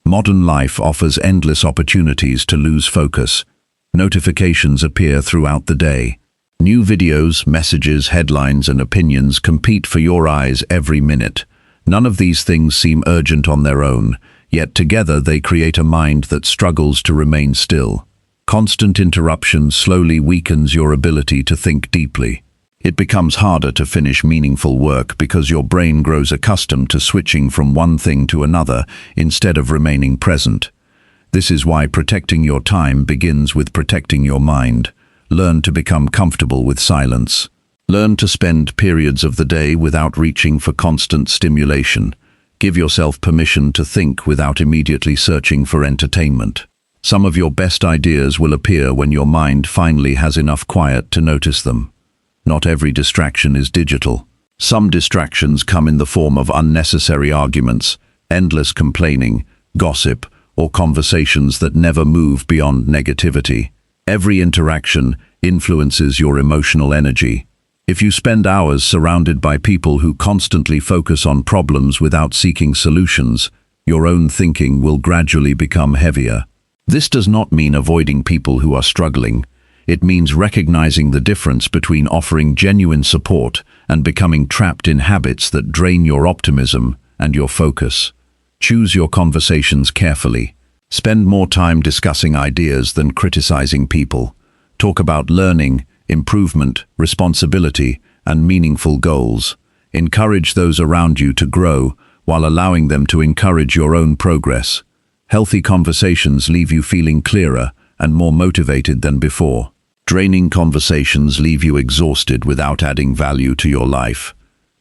Modern life offers endless opportunities to lose focus. Notifications appear throughout the day. New videos, messages, headlines, and opinions compete for your eyes every minute. None of these things seem urgent on their own, yet together they create a mind that struggles to remain still. Constant interruption slowly weakens your ability to think deeply. It becomes harder to finish meaningful work because your brain grows accustomed to switching from one thing to another instead of remaining present. This is why protecting your time begins with protecting your mind. Learn to become comfortable with silence. Learn to spend periods of the day without reaching for constant stimulation. Give yourself permission to think without immediately searching for entertainment. Some of your best ideas will appear when your mind finally has enough quiet to notice them. Not every distraction is digital. Some distractions come in the form of unnecessary arguments, endless complaining, gossip, or conversations that never move beyond negativity. Every interaction influences your emotional energy. If you spend hours surrounded by people who constantly focus on problems without seeking solutions, your own thinking will gradually become heavier. This does not mean avoiding people who are struggling. It means recognizing the difference between offering genuine support and becoming trapped in habits that drain your optimism and your focus. Choose your conversations carefully. Spend more time discussing ideas than criticizing people. Talk about learning, improvement, responsibility, and meaningful goals. Encourage those around you to grow while allowing them to encourage your own progress. Healthy conversations leave you feeling clearer and more motivated than before. Draining conversations leave you exhausted without adding value to your life.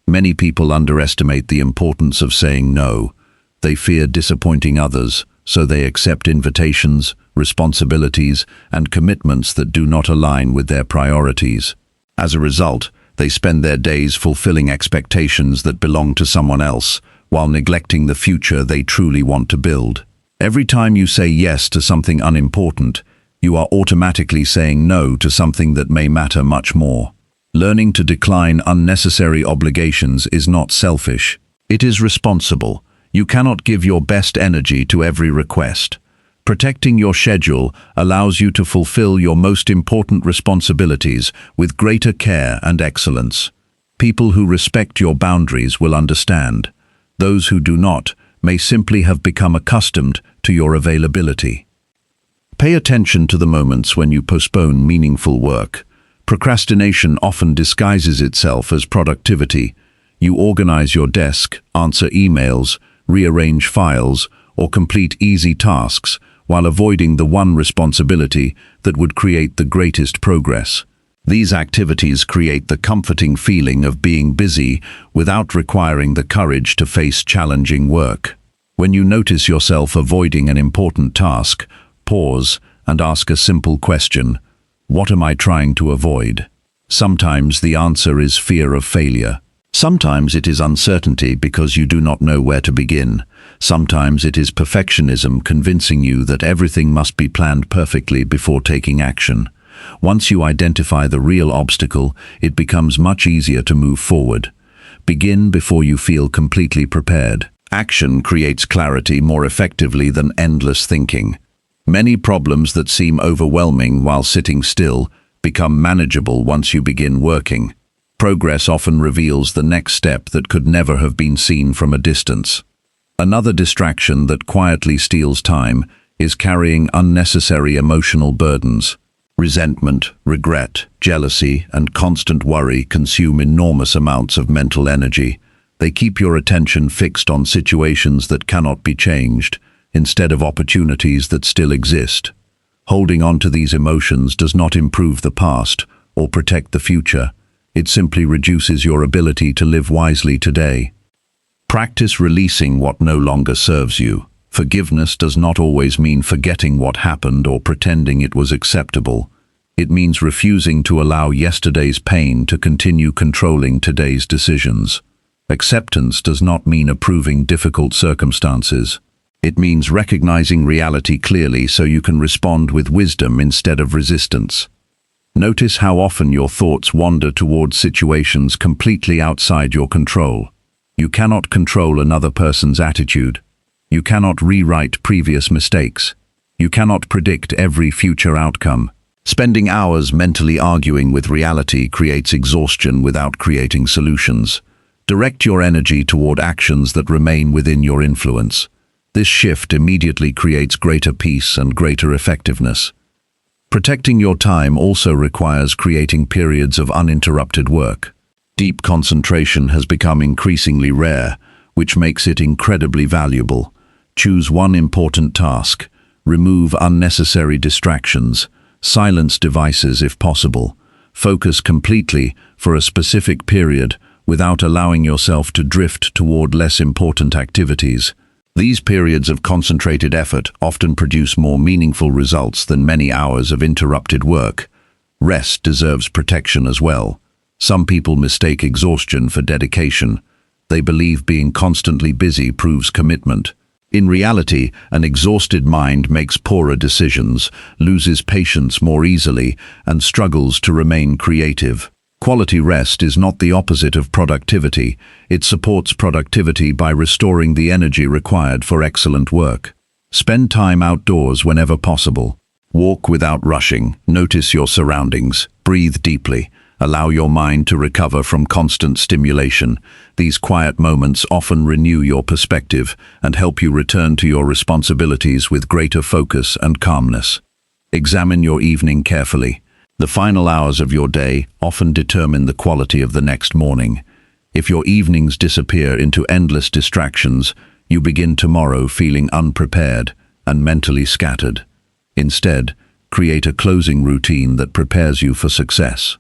Many people underestimate the importance of saying no. They fear disappointing others, so they accept invitations, responsibilities, and commitments that do not align with their priorities. As a result, they spend their days fulfilling expectations that belong to someone else, while neglecting the future they truly want to build. Every time you say yes to something unimportant, you are automatically saying no to something that may matter much more. Learning to decline unnecessary obligations is not selfish. It is responsible. You cannot give your best energy to every request. Protecting your schedule allows you to fulfill your most important responsibilities with greater care and excellence. People who respect your boundaries will understand. Those who do not may simply have become accustomed to your availability. Pay attention to the moments when you postpone meaningful work. Procrastination often disguises itself as productivity. You organize your desk, answer emails, rearrange files, or complete easy tasks while avoiding the one responsibility that would create the greatest progress. These activities create the comforting feeling of being busy without requiring the courage to face challenging work. When you notice yourself avoiding an important task, pause and ask a simple question: what am I trying to avoid? Sometimes the answer is fear of failure. Sometimes it is uncertainty because you do not know where to begin. Sometimes it is perfectionism convincing you that everything must be planned perfectly before taking action. Once you identify the real obstacle, it becomes much easier to move forward. Begin before you feel completely prepared. Action creates clarity more effectively than endless thinking. Many problems that seem overwhelming while sitting still become manageable once you begin working. Progress often reveals the next step that could never have been seen from a distance. Another distraction that quietly steals time is carrying unnecessary emotional burdens. Resentment, regret, jealousy, and constant worry consume enormous amounts of mental energy. They keep your attention fixed on situations that cannot be changed, instead of opportunities that still exist. Holding on to these emotions does not improve the past or protect the future. It simply reduces your ability to live wisely today. Practice releasing what no longer serves you. Forgiveness does not always mean forgetting what happened or pretending it was acceptable. It means refusing to allow yesterday's pain to continue controlling today's decisions. Acceptance does not mean approving difficult circumstances. It means recognizing reality clearly so you can respond with wisdom instead of resistance. Notice how often your thoughts wander towards situations completely outside your control. You cannot control another person's attitude. You cannot rewrite previous mistakes. You cannot predict every future outcome. Spending hours mentally arguing with reality creates exhaustion without creating solutions. Direct your energy toward actions that remain within your influence. This shift immediately creates greater peace and greater effectiveness. Protecting your time also requires creating periods of uninterrupted work. Deep concentration has become increasingly rare, which makes it incredibly valuable. Choose one important task, remove unnecessary distractions, silence devices if possible, focus completely for a specific period without allowing yourself to drift toward less important activities. These periods of concentrated effort often produce more meaningful results than many hours of interrupted work. Rest deserves protection as well. Some people mistake exhaustion for dedication. They believe being constantly busy proves commitment. In reality, an exhausted mind makes poorer decisions, loses patience more easily, and struggles to remain creative. Quality rest is not the opposite of productivity. It supports productivity by restoring the energy required for excellent work. Spend time outdoors whenever possible. Walk without rushing, notice your surroundings, breathe deeply. Allow your mind to recover from constant stimulation. These quiet moments often renew your perspective and help you return to your responsibilities with greater focus and calmness. Examine your evening carefully. The final hours of your day often determine the quality of the next morning. If your evenings disappear into endless distractions, you begin tomorrow feeling unprepared and mentally scattered. Instead, create a closing routine that prepares you for success.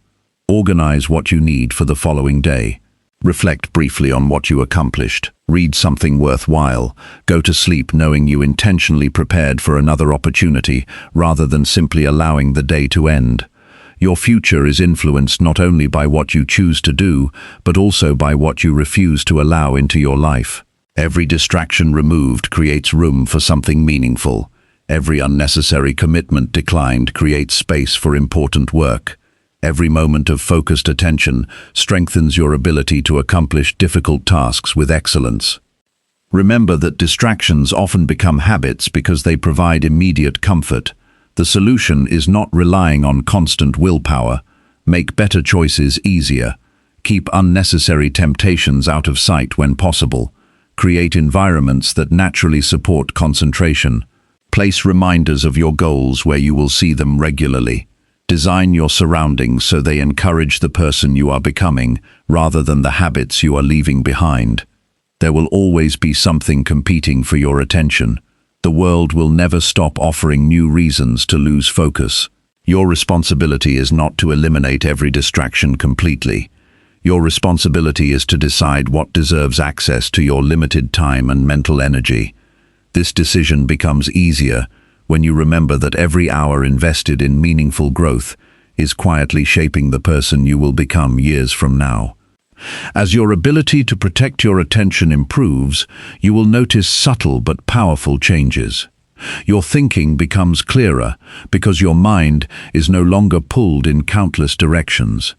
Organize what you need for the following day. Reflect briefly on what you accomplished. Read something worthwhile. Go to sleep knowing you intentionally prepared for another opportunity rather than simply allowing the day to end. Your future is influenced not only by what you choose to do, but also by what you refuse to allow into your life. Every distraction removed creates room for something meaningful. Every unnecessary commitment declined creates space for important work. Every moment of focused attention strengthens your ability to accomplish difficult tasks with excellence. Remember that distractions often become habits because they provide immediate comfort. The solution is not relying on constant willpower. Make better choices easier. Keep unnecessary temptations out of sight when possible. Create environments that naturally support concentration. Place reminders of your goals where you will see them regularly. Design your surroundings so they encourage the person you are becoming rather than the habits you are leaving behind. There will always be something competing for your attention. The world will never stop offering new reasons to lose focus. Your responsibility is not to eliminate every distraction completely. Your responsibility is to decide what deserves access to your limited time and mental energy. This decision becomes easier when you remember that every hour invested in meaningful growth is quietly shaping the person you will become years from now. As your ability to protect your attention improves, you will notice subtle but powerful changes. Your thinking becomes clearer because your mind is no longer pulled in countless directions.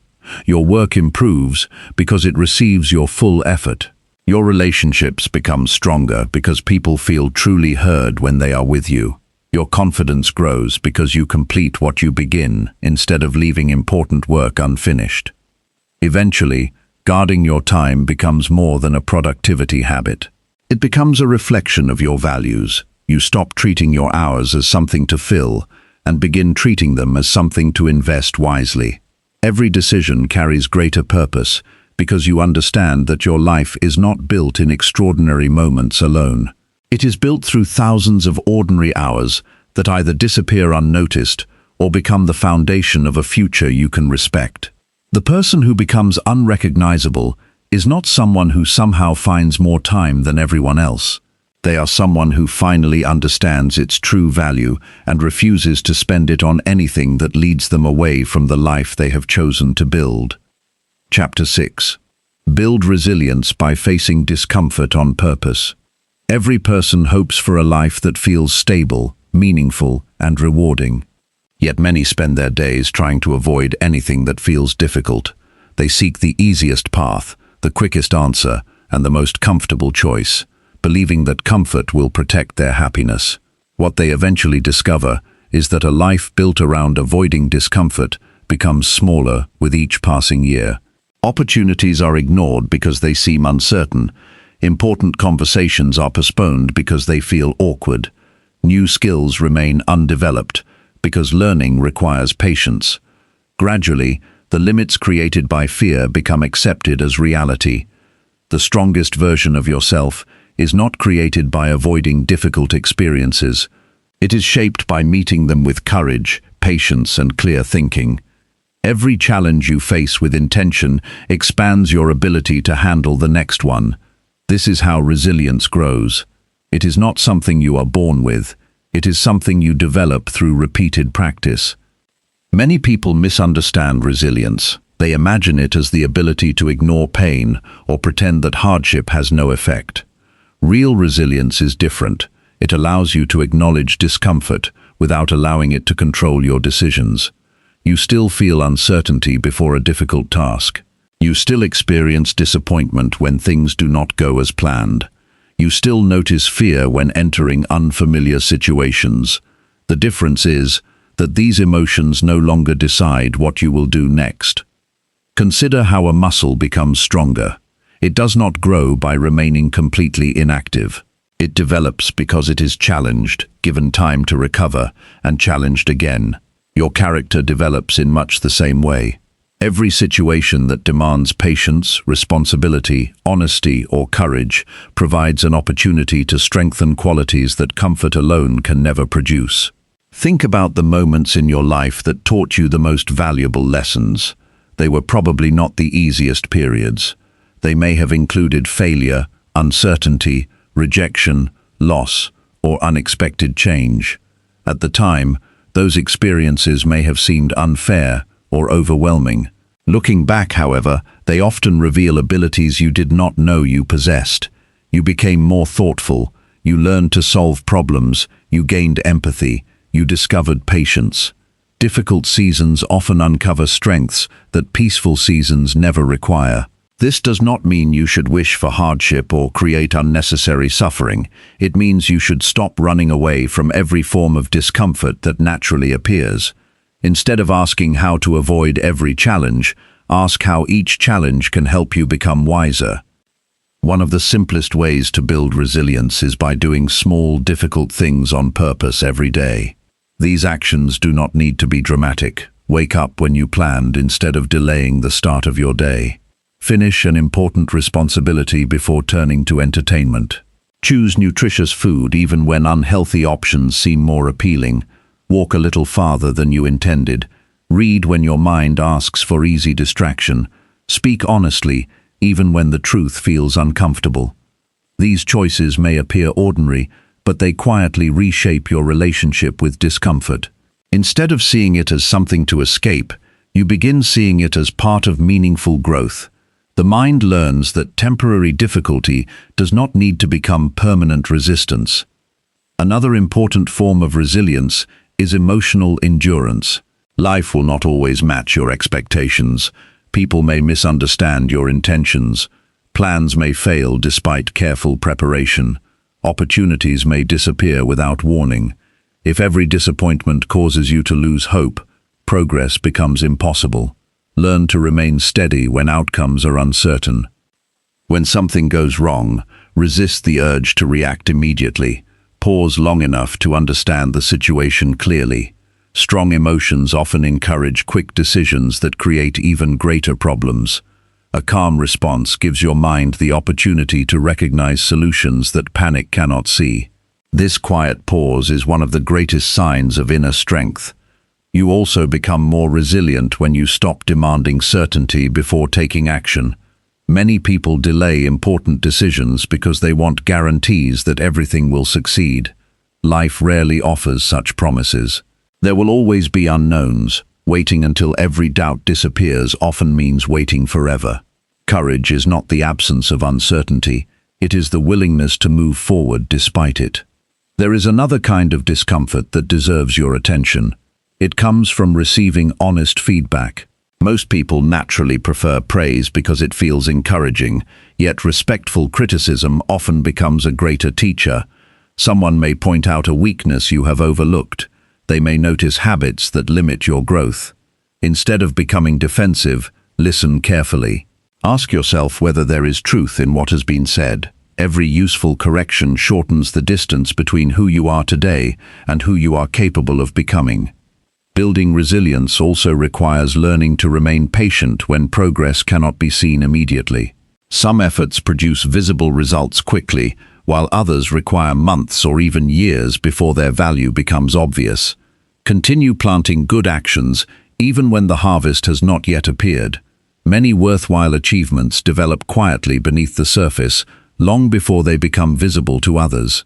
Your work improves because it receives your full effort. Your relationships become stronger because people feel truly heard when they are with you. Your confidence grows because you complete what you begin instead of leaving important work unfinished. Eventually, guarding your time becomes more than a productivity habit. It becomes a reflection of your values. You stop treating your hours as something to fill and begin treating them as something to invest wisely. Every decision carries greater purpose because you understand that your life is not built in extraordinary moments alone. It is built through thousands of ordinary hours that either disappear unnoticed or become the foundation of a future you can respect. The person who becomes unrecognizable is not someone who somehow finds more time than everyone else. They are someone who finally understands its true value and refuses to spend it on anything that leads them away from the life they have chosen to build. Chapter 6. Build resilience by facing discomfort on purpose. Every person hopes for a life that feels stable, meaningful, and rewarding. Yet many spend their days trying to avoid anything that feels difficult. They seek the easiest path, the quickest answer, and the most comfortable choice, believing that comfort will protect their happiness. What they eventually discover is that a life built around avoiding discomfort becomes smaller with each passing year. Opportunities are ignored because they seem uncertain. Important conversations are postponed because they feel awkward. New skills remain undeveloped because learning requires patience. Gradually, the limits created by fear become accepted as reality. The strongest version of yourself is not created by avoiding difficult experiences. It is shaped by meeting them with courage, patience, and clear thinking. Every challenge you face with intention expands your ability to handle the next one. This is how resilience grows. It is not something you are born with. It is something you develop through repeated practice. Many people misunderstand resilience. They imagine it as the ability to ignore pain or pretend that hardship has no effect. Real resilience is different. It allows you to acknowledge discomfort without allowing it to control your decisions. You still feel uncertainty before a difficult task. You still experience disappointment when things do not go as planned. You still notice fear when entering unfamiliar situations. The difference is that these emotions no longer decide what you will do next. Consider how a muscle becomes stronger. It does not grow by remaining completely inactive. It develops because it is challenged, given time to recover, and challenged again. Your character develops in much the same way. Every situation that demands patience, responsibility, honesty, or courage provides an opportunity to strengthen qualities that comfort alone can never produce. Think about the moments in your life that taught you the most valuable lessons. They were probably not the easiest periods. They may have included failure, uncertainty, rejection, loss, or unexpected change. At the time, those experiences may have seemed unfair or overwhelming. Looking back, however, they often reveal abilities you did not know you possessed. You became more thoughtful, you learned to solve problems, you gained empathy, you discovered patience. Difficult seasons often uncover strengths that peaceful seasons never require. This does not mean you should wish for hardship or create unnecessary suffering. It means you should stop running away from every form of discomfort that naturally appears. Instead of asking how to avoid every challenge, ask how each challenge can help you become wiser. One of the simplest ways to build resilience is by doing small, difficult things on purpose every day. These actions do not need to be dramatic. Wake up when you planned instead of delaying the start of your day. Finish an important responsibility before turning to entertainment. Choose nutritious food even when unhealthy options seem more appealing. Walk a little farther than you intended. Read when your mind asks for easy distraction. Speak honestly, even when the truth feels uncomfortable. These choices may appear ordinary, but they quietly reshape your relationship with discomfort. Instead of seeing it as something to escape, you begin seeing it as part of meaningful growth. The mind learns that temporary difficulty does not need to become permanent resistance. Another important form of resilience is emotional endurance. Life will not always match your expectations. People may misunderstand your intentions. Plans may fail despite careful preparation. Opportunities may disappear without warning. If every disappointment causes you to lose hope, progress becomes impossible. Learn to remain steady when outcomes are uncertain. When something goes wrong, resist the urge to react immediately. Pause long enough to understand the situation clearly. Strong emotions often encourage quick decisions that create even greater problems. A calm response gives your mind the opportunity to recognize solutions that panic cannot see. This quiet pause is one of the greatest signs of inner strength. You also become more resilient when you stop demanding certainty before taking action. Many people delay important decisions because they want guarantees that everything will succeed. Life rarely offers such promises. There will always be unknowns. Waiting until every doubt disappears often means waiting forever. Courage is not the absence of uncertainty. It is the willingness to move forward despite it. There is another kind of discomfort that deserves your attention. It comes from receiving honest feedback. Most people naturally prefer praise because it feels encouraging, yet respectful criticism often becomes a greater teacher. Someone may point out a weakness you have overlooked. They may notice habits that limit your growth. Instead of becoming defensive, listen carefully. Ask yourself whether there is truth in what has been said. Every useful correction shortens the distance between who you are today and who you are capable of becoming. Building resilience also requires learning to remain patient when progress cannot be seen immediately. Some efforts produce visible results quickly, while others require months or even years before their value becomes obvious. Continue planting good actions even when the harvest has not yet appeared. Many worthwhile achievements develop quietly beneath the surface, long before they become visible to others.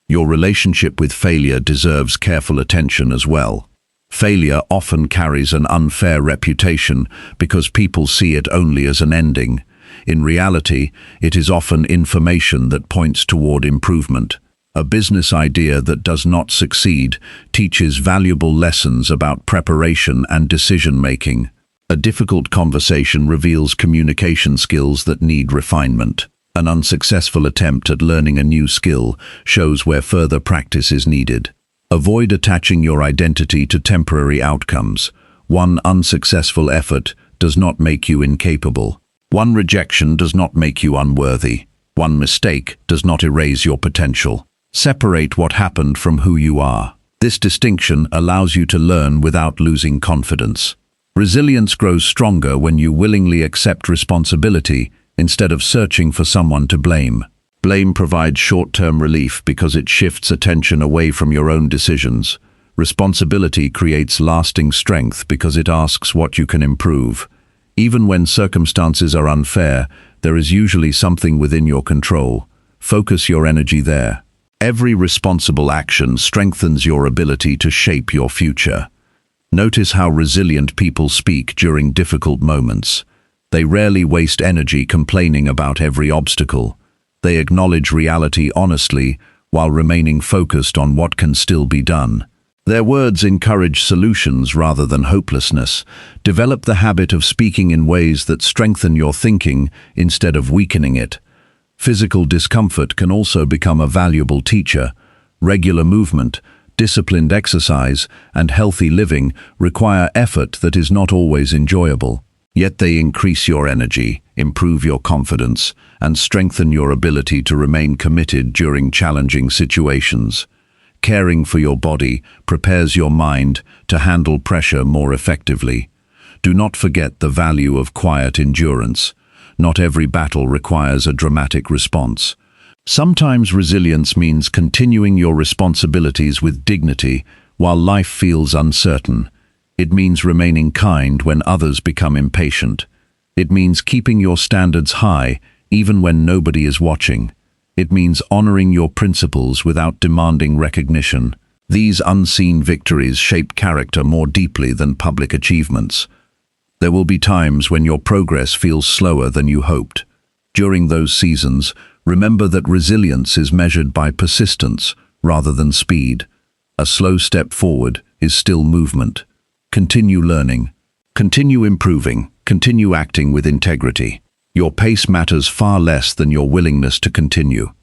Your relationship with failure deserves careful attention as well. Failure often carries an unfair reputation because people see it only as an ending. In reality, it is often information that points toward improvement. A business idea that does not succeed teaches valuable lessons about preparation and decision-making. A difficult conversation reveals communication skills that need refinement. An unsuccessful attempt at learning a new skill shows where further practice is needed. Avoid attaching your identity to temporary outcomes. One unsuccessful effort does not make you incapable. One rejection does not make you unworthy. One mistake does not erase your potential. Separate what happened from who you are. This distinction allows you to learn without losing confidence. Resilience grows stronger when you willingly accept responsibility instead of searching for someone to blame. Blame provides short-term relief because it shifts attention away from your own decisions. Responsibility creates lasting strength because it asks what you can improve. Even when circumstances are unfair, there is usually something within your control. Focus your energy there. Every responsible action strengthens your ability to shape your future. Notice how resilient people speak during difficult moments. They rarely waste energy complaining about every obstacle. They acknowledge reality honestly while remaining focused on what can still be done. Their words encourage solutions rather than hopelessness. Develop the habit of speaking in ways that strengthen your thinking instead of weakening it. Physical discomfort can also become a valuable teacher. Regular movement, disciplined exercise, and healthy living require effort that is not always enjoyable. Yet they increase your energy, improve your confidence, and strengthen your ability to remain committed during challenging situations. Caring for your body prepares your mind to handle pressure more effectively. Do not forget the value of quiet endurance. Not every battle requires a dramatic response. Sometimes resilience means continuing your responsibilities with dignity while life feels uncertain. It means remaining kind when others become impatient. It means keeping your standards high even when nobody is watching. It means honoring your principles without demanding recognition. These unseen victories shape character more deeply than public achievements. There will be times when your progress feels slower than you hoped. During those seasons, remember that resilience is measured by persistence rather than speed. A slow step forward is still movement. Continue learning. Continue improving. Continue acting with integrity. Your pace matters far less than your willingness to continue.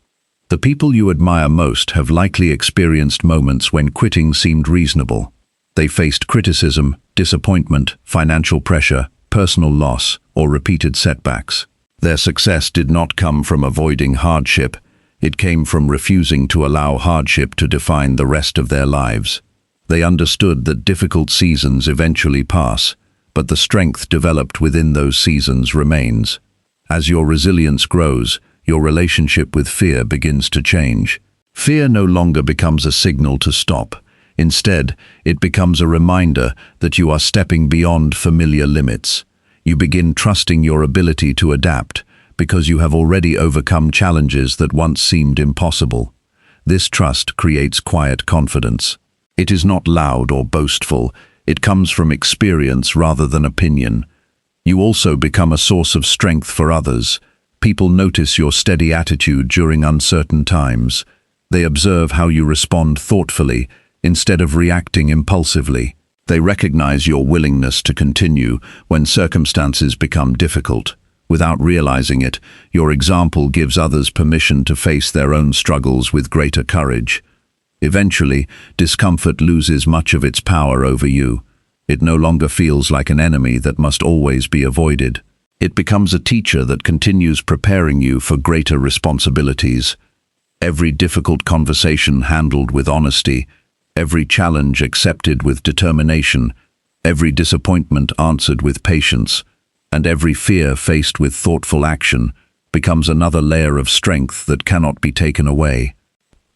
The people you admire most have likely experienced moments when quitting seemed reasonable. They faced criticism, disappointment, financial pressure, personal loss, or repeated setbacks. Their success did not come from avoiding hardship. It came from refusing to allow hardship to define the rest of their lives. They understood that difficult seasons eventually pass, but the strength developed within those seasons remains. As your resilience grows, your relationship with fear begins to change. Fear no longer becomes a signal to stop. Instead, it becomes a reminder that you are stepping beyond familiar limits. You begin trusting your ability to adapt because you have already overcome challenges that once seemed impossible. This trust creates quiet confidence. It is not loud or boastful. It comes from experience rather than opinion. You also become a source of strength for others. People notice your steady attitude during uncertain times. They observe how you respond thoughtfully instead of reacting impulsively. They recognize your willingness to continue when circumstances become difficult. Without realizing it, your example gives others permission to face their own struggles with greater courage. Eventually, discomfort loses much of its power over you. It no longer feels like an enemy that must always be avoided. It becomes a teacher that continues preparing you for greater responsibilities. Every difficult conversation handled with honesty, every challenge accepted with determination, every disappointment answered with patience, and every fear faced with thoughtful action becomes another layer of strength that cannot be taken away.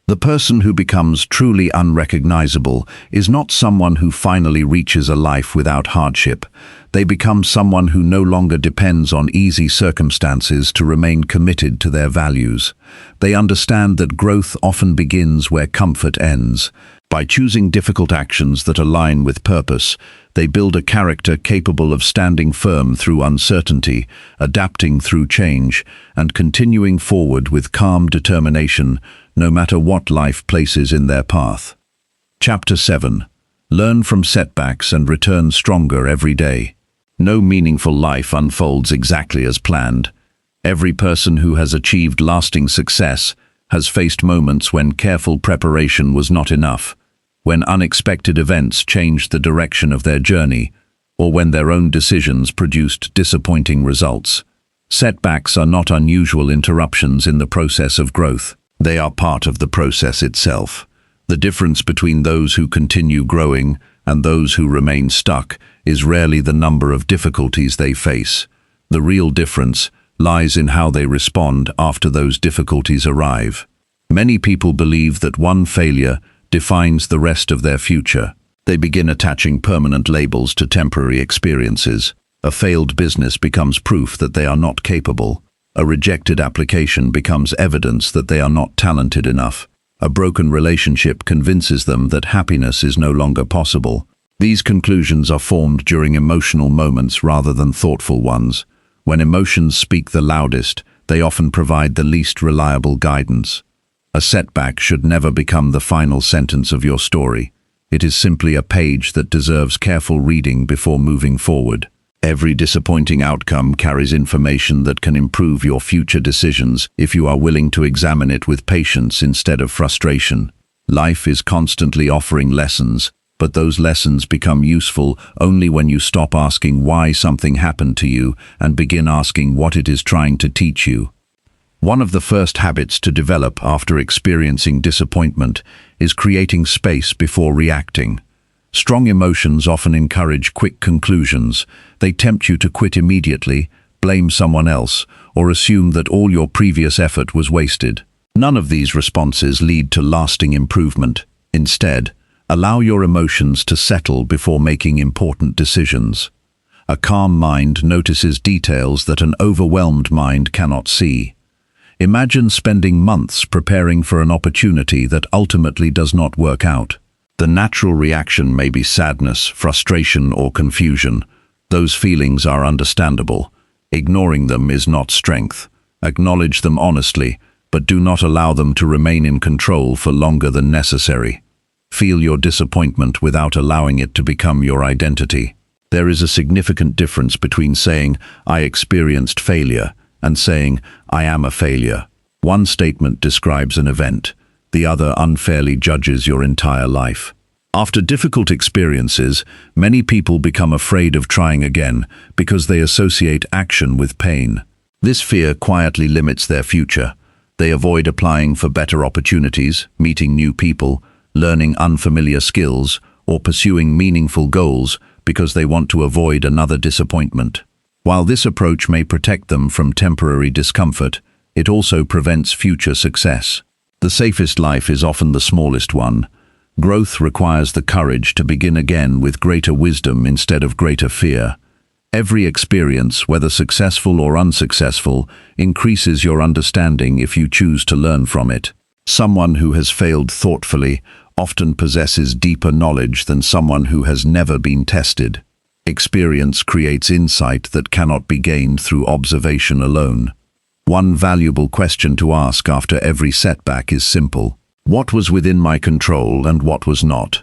The person who becomes truly unrecognizable is not someone who finally reaches a life without hardship. They become someone who no longer depends on easy circumstances to remain committed to their values. They understand that growth often begins where comfort ends. By choosing difficult actions that align with purpose, they build a character capable of standing firm through uncertainty, adapting through change, and continuing forward with calm determination, no matter what life places in their path. Chapter 7. Learn from setbacks and return stronger every day. No meaningful life unfolds exactly as planned. Every person who has achieved lasting success has faced moments when careful preparation was not enough, when unexpected events changed the direction of their journey, or when their own decisions produced disappointing results. Setbacks are not unusual interruptions in the process of growth. They are part of the process itself. The difference between those who continue growing and those who remain stuck is rarely the number of difficulties they face. The real difference lies in how they respond after those difficulties arrive. Many people believe that one failure defines the rest of their future. They begin attaching permanent labels to temporary experiences. A failed business becomes proof that they are not capable. A rejected application becomes evidence that they are not talented enough. A broken relationship convinces them that happiness is no longer possible. These conclusions are formed during emotional moments rather than thoughtful ones. When emotions speak the loudest, they often provide the least reliable guidance. A setback should never become the final sentence of your story. It is simply a page that deserves careful reading before moving forward. Every disappointing outcome carries information that can improve your future decisions if you are willing to examine it with patience instead of frustration. Life is constantly offering lessons, but those lessons become useful only when you stop asking why something happened to you and begin asking what it is trying to teach you. One of the first habits to develop after experiencing disappointment is creating space before reacting. Strong emotions often encourage quick conclusions. They tempt you to quit immediately, blame someone else, or assume that all your previous effort was wasted. None of these responses lead to lasting improvement. Instead, allow your emotions to settle before making important decisions. A calm mind notices details that an overwhelmed mind cannot see. Imagine spending months preparing for an opportunity that ultimately does not work out. The natural reaction may be sadness, frustration, or confusion. Those feelings are understandable. Ignoring them is not strength. Acknowledge them honestly, but do not allow them to remain in control for longer than necessary. Feel your disappointment without allowing it to become your identity. There is a significant difference between saying, "I experienced failure," and saying, "I am a failure." One statement describes an event. The other unfairly judges your entire life. After difficult experiences, many people become afraid of trying again because they associate action with pain. This fear quietly limits their future. They avoid applying for better opportunities, meeting new people, learning unfamiliar skills, or pursuing meaningful goals because they want to avoid another disappointment. While this approach may protect them from temporary discomfort, it also prevents future success. The safest life is often the smallest one. Growth requires the courage to begin again with greater wisdom instead of greater fear. Every experience, whether successful or unsuccessful, increases your understanding if you choose to learn from it. Someone who has failed thoughtfully often possesses deeper knowledge than someone who has never been tested. Experience creates insight that cannot be gained through observation alone. One valuable question to ask after every setback is simple. What was within my control and what was not?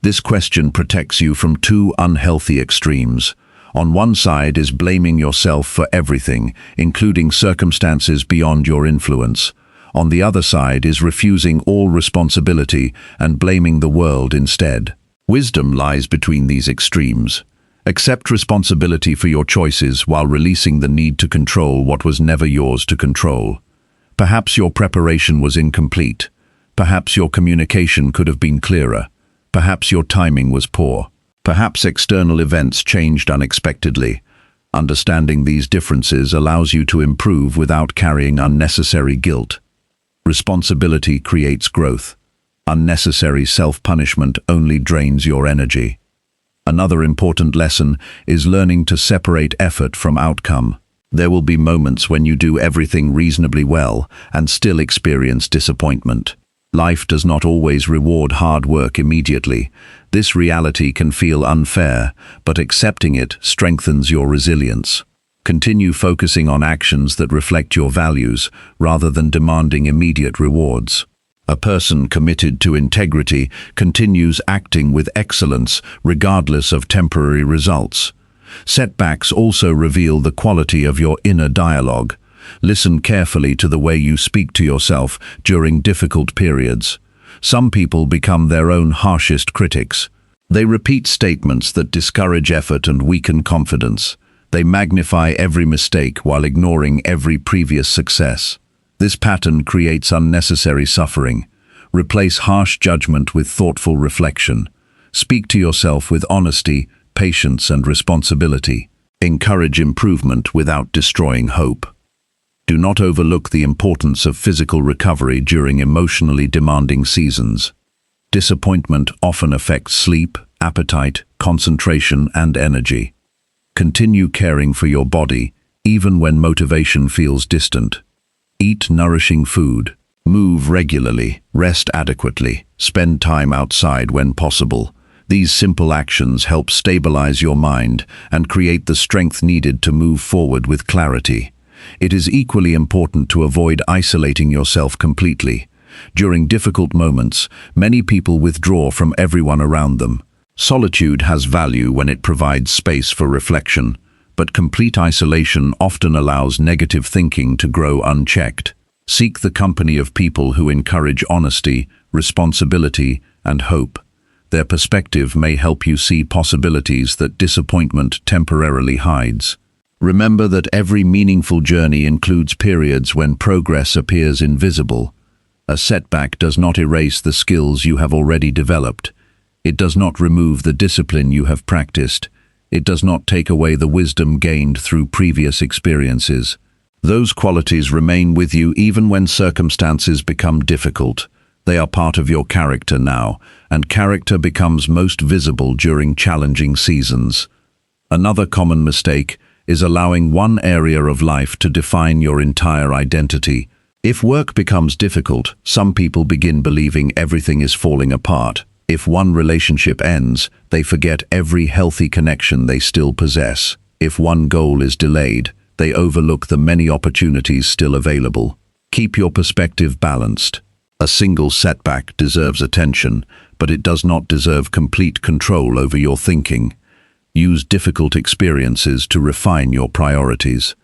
This question protects you from two unhealthy extremes. On one side is blaming yourself for everything, including circumstances beyond your influence. On the other side is refusing all responsibility and blaming the world instead. Wisdom lies between these extremes. Accept responsibility for your choices while releasing the need to control what was never yours to control. Perhaps your preparation was incomplete. Perhaps your communication could have been clearer. Perhaps your timing was poor. Perhaps external events changed unexpectedly. Understanding these differences allows you to improve without carrying unnecessary guilt. Responsibility creates growth. Unnecessary self-punishment only drains your energy. Another important lesson is learning to separate effort from outcome. There will be moments when you do everything reasonably well and still experience disappointment. Life does not always reward hard work immediately. This reality can feel unfair, but accepting it strengthens your resilience. Continue focusing on actions that reflect your values rather than demanding immediate rewards. A person committed to integrity continues acting with excellence regardless of temporary results. Setbacks also reveal the quality of your inner dialogue. Listen carefully to the way you speak to yourself during difficult periods. Some people become their own harshest critics. They repeat statements that discourage effort and weaken confidence. They magnify every mistake while ignoring every previous success. This pattern creates unnecessary suffering. Replace harsh judgment with thoughtful reflection. Speak to yourself with honesty, patience, and responsibility. Encourage improvement without destroying hope. Do not overlook the importance of physical recovery during emotionally demanding seasons. Disappointment often affects sleep, appetite, concentration, and energy. Continue caring for your body, even when motivation feels distant. Eat nourishing food. Move regularly, rest adequately, spend time outside when possible. These simple actions help stabilize your mind and create the strength needed to move forward with clarity. It is equally important to avoid isolating yourself completely. During difficult moments, many people withdraw from everyone around them. Solitude has value when it provides space for reflection, but complete isolation often allows negative thinking to grow unchecked. Seek the company of people who encourage honesty, responsibility, and hope. Their perspective may help you see possibilities that disappointment temporarily hides. Remember that every meaningful journey includes periods when progress appears invisible. A setback does not erase the skills you have already developed. It does not remove the discipline you have practiced. It does not take away the wisdom gained through previous experiences. Those qualities remain with you even when circumstances become difficult. They are part of your character now, and character becomes most visible during challenging seasons. Another common mistake is allowing one area of life to define your entire identity. If work becomes difficult, some people begin believing everything is falling apart. If one relationship ends, they forget every healthy connection they still possess. If one goal is delayed, they overlook the many opportunities still available. Keep your perspective balanced. A single setback deserves attention, but it does not deserve complete control over your thinking. Use difficult experiences to refine your priorities.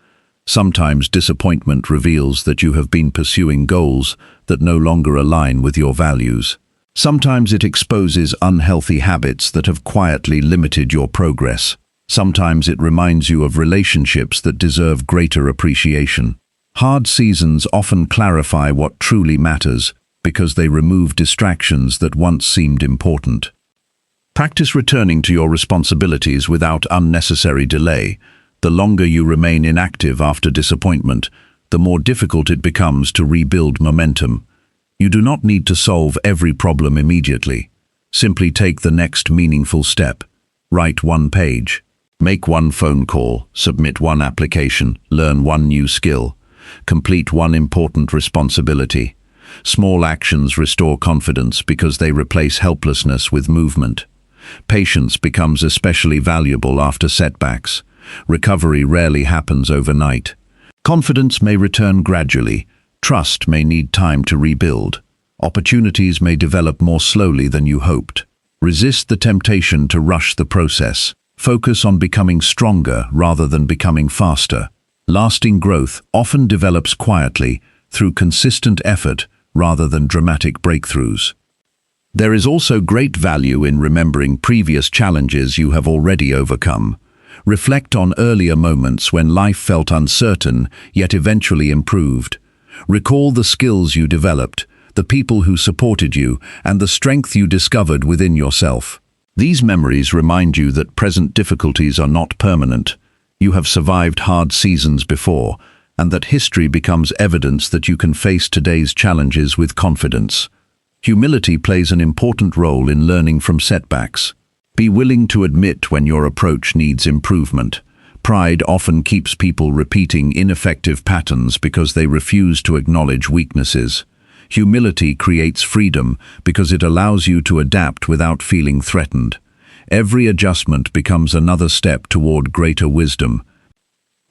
Sometimes disappointment reveals that you have been pursuing goals that no longer align with your values. Sometimes it exposes unhealthy habits that have quietly limited your progress. Sometimes it reminds you of relationships that deserve greater appreciation. Hard seasons often clarify what truly matters because they remove distractions that once seemed important. Practice returning to your responsibilities without unnecessary delay. The longer you remain inactive after disappointment, the more difficult it becomes to rebuild momentum. You do not need to solve every problem immediately. Simply take the next meaningful step. Write one page. Make one phone call. Submit one application. Learn one new skill. Complete one important responsibility. Small actions restore confidence because they replace helplessness with movement. Patience becomes especially valuable after setbacks. Recovery rarely happens overnight. Confidence may return gradually. Trust may need time to rebuild. Opportunities may develop more slowly than you hoped. Resist the temptation to rush the process. Focus on becoming stronger rather than becoming faster. Lasting growth often develops quietly, through consistent effort rather than dramatic breakthroughs. There is also great value in remembering previous challenges you have already overcome. Reflect on earlier moments when life felt uncertain, yet eventually improved. Recall the skills you developed, the people who supported you, and the strength you discovered within yourself. These memories remind you that present difficulties are not permanent. You have survived hard seasons before, and that history becomes evidence that you can face today's challenges with confidence. Humility plays an important role in learning from setbacks. Be willing to admit when your approach needs improvement. Pride often keeps people repeating ineffective patterns because they refuse to acknowledge weaknesses. Humility creates freedom because it allows you to adapt without feeling threatened. Every adjustment becomes another step toward greater wisdom.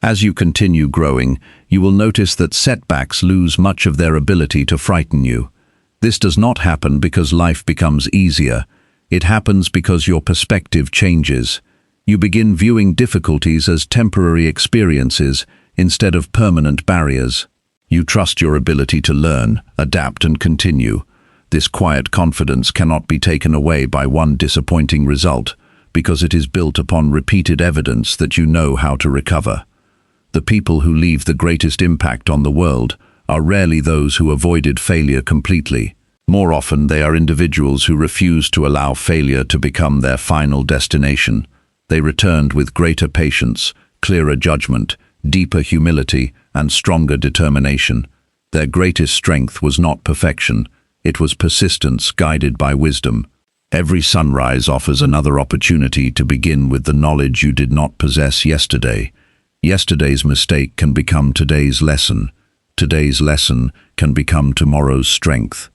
As you continue growing, you will notice that setbacks lose much of their ability to frighten you. This does not happen because life becomes easier. It happens because your perspective changes. You begin viewing difficulties as temporary experiences instead of permanent barriers. You trust your ability to learn, adapt, and continue. This quiet confidence cannot be taken away by one disappointing result, because it is built upon repeated evidence that you know how to recover. The people who leave the greatest impact on the world are rarely those who avoided failure completely. More often, they are individuals who refuse to allow failure to become their final destination. They returned with greater patience, clearer judgment, deeper humility, and stronger determination. Their greatest strength was not perfection, it was persistence guided by wisdom. Every sunrise offers another opportunity to begin with the knowledge you did not possess yesterday. Yesterday's mistake can become today's lesson. Today's lesson can become tomorrow's strength.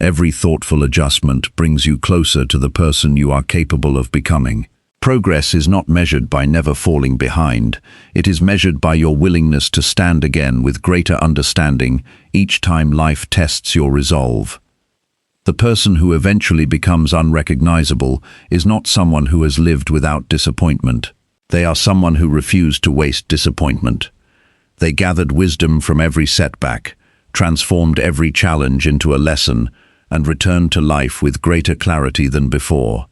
Every thoughtful adjustment brings you closer to the person you are capable of becoming. Progress is not measured by never falling behind. It is measured by your willingness to stand again with greater understanding each time life tests your resolve. The person who eventually becomes unrecognizable is not someone who has lived without disappointment. They are someone who refused to waste disappointment. They gathered wisdom from every setback, transformed every challenge into a lesson, and returned to life with greater clarity than before.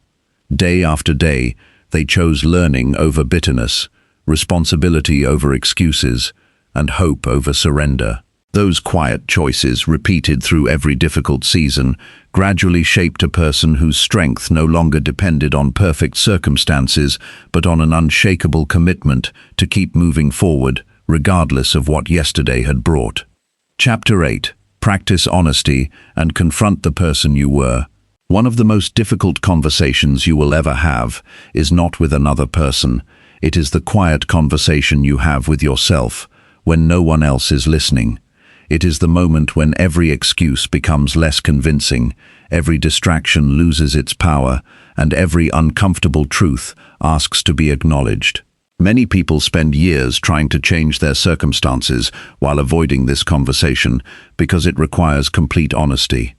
Day after day, they chose learning over bitterness, responsibility over excuses, and hope over surrender. Those quiet choices, repeated through every difficult season, gradually shaped a person whose strength no longer depended on perfect circumstances, but on an unshakable commitment to keep moving forward, regardless of what yesterday had brought. Chapter 8. Practice honesty and confront the person you were. One of the most difficult conversations you will ever have is not with another person. It is the quiet conversation you have with yourself when no one else is listening. It is the moment when every excuse becomes less convincing, every distraction loses its power, and every uncomfortable truth asks to be acknowledged. Many people spend years trying to change their circumstances while avoiding this conversation because it requires complete honesty.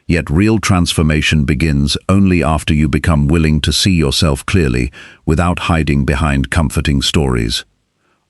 Yet real transformation begins only after you become willing to see yourself clearly without hiding behind comforting stories.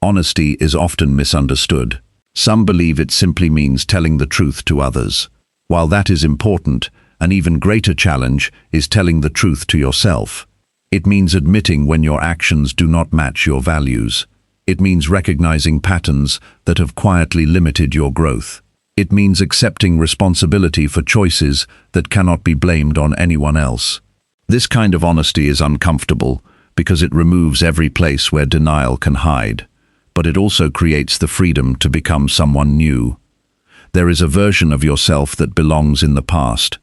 Honesty is often misunderstood. Some believe it simply means telling the truth to others. While that is important, an even greater challenge is telling the truth to yourself. It means admitting when your actions do not match your values. It means recognizing patterns that have quietly limited your growth. It means accepting responsibility for choices that cannot be blamed on anyone else. This kind of honesty is uncomfortable because it removes every place where denial can hide. But it also creates the freedom to become someone new. There is a version of yourself that belongs in the past.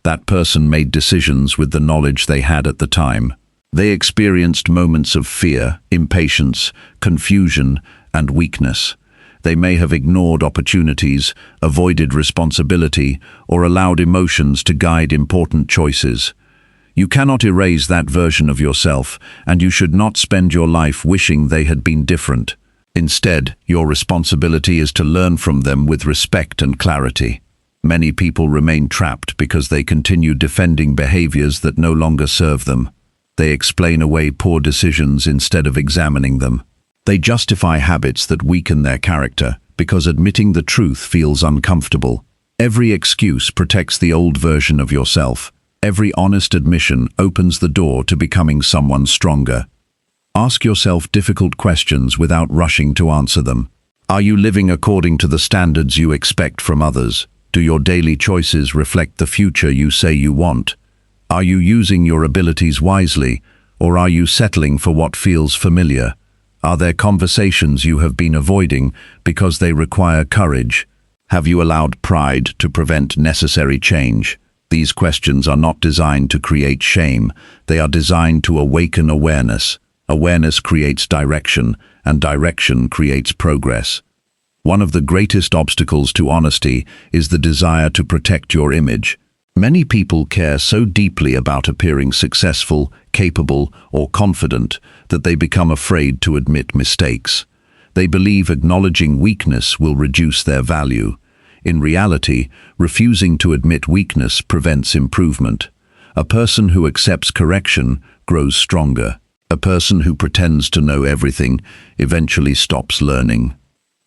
That person made decisions with the knowledge they had at the time. They experienced moments of fear, impatience, confusion, and weakness. They may have ignored opportunities, avoided responsibility, or allowed emotions to guide important choices. You cannot erase that version of yourself, and you should not spend your life wishing they had been different. Instead, your responsibility is to learn from them with respect and clarity. Many people remain trapped because they continue defending behaviors that no longer serve them. They explain away poor decisions instead of examining them. They justify habits that weaken their character, because admitting the truth feels uncomfortable. Every excuse protects the old version of yourself. Every honest admission opens the door to becoming someone stronger. Ask yourself difficult questions without rushing to answer them. Are you living according to the standards you expect from others? Do your daily choices reflect the future you say you want? Are you using your abilities wisely, or are you settling for what feels familiar? Are there conversations you have been avoiding because they require courage? Have you allowed pride to prevent necessary change? These questions are not designed to create shame. They are designed to awaken awareness. Awareness creates direction, and direction creates progress. One of the greatest obstacles to honesty is the desire to protect your image. Many people care so deeply about appearing successful, capable, or confident that they become afraid to admit mistakes. They believe acknowledging weakness will reduce their value. In reality, refusing to admit weakness prevents improvement. A person who accepts correction grows stronger. A person who pretends to know everything eventually stops learning.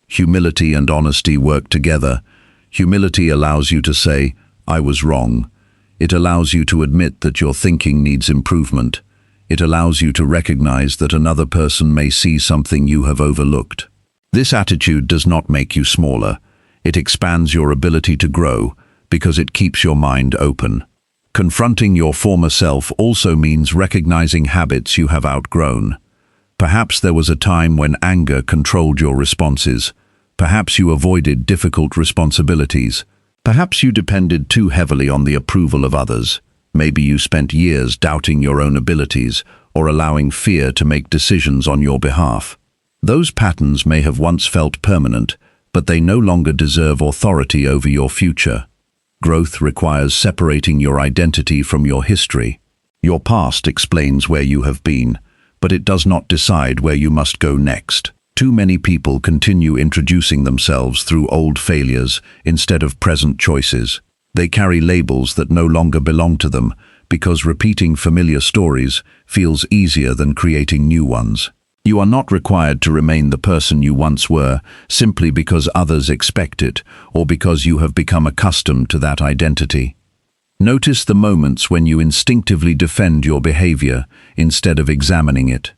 Humility and honesty work together. Humility allows you to say, "I was wrong." It allows you to admit that your thinking needs improvement. It allows you to recognize that another person may see something you have overlooked. This attitude does not make you smaller. It expands your ability to grow because it keeps your mind open. Confronting your former self also means recognizing habits you have outgrown. Perhaps there was a time when anger controlled your responses. Perhaps you avoided difficult responsibilities. Perhaps you depended too heavily on the approval of others. Maybe you spent years doubting your own abilities or allowing fear to make decisions on your behalf. Those patterns may have once felt permanent, but they no longer deserve authority over your future. Growth requires separating your identity from your history. Your past explains where you have been, but it does not decide where you must go next. Too many people continue introducing themselves through old failures instead of present choices. They carry labels that no longer belong to them because repeating familiar stories feels easier than creating new ones. You are not required to remain the person you once were simply because others expect it or because you have become accustomed to that identity. Notice the moments when you instinctively defend your behavior instead of examining it.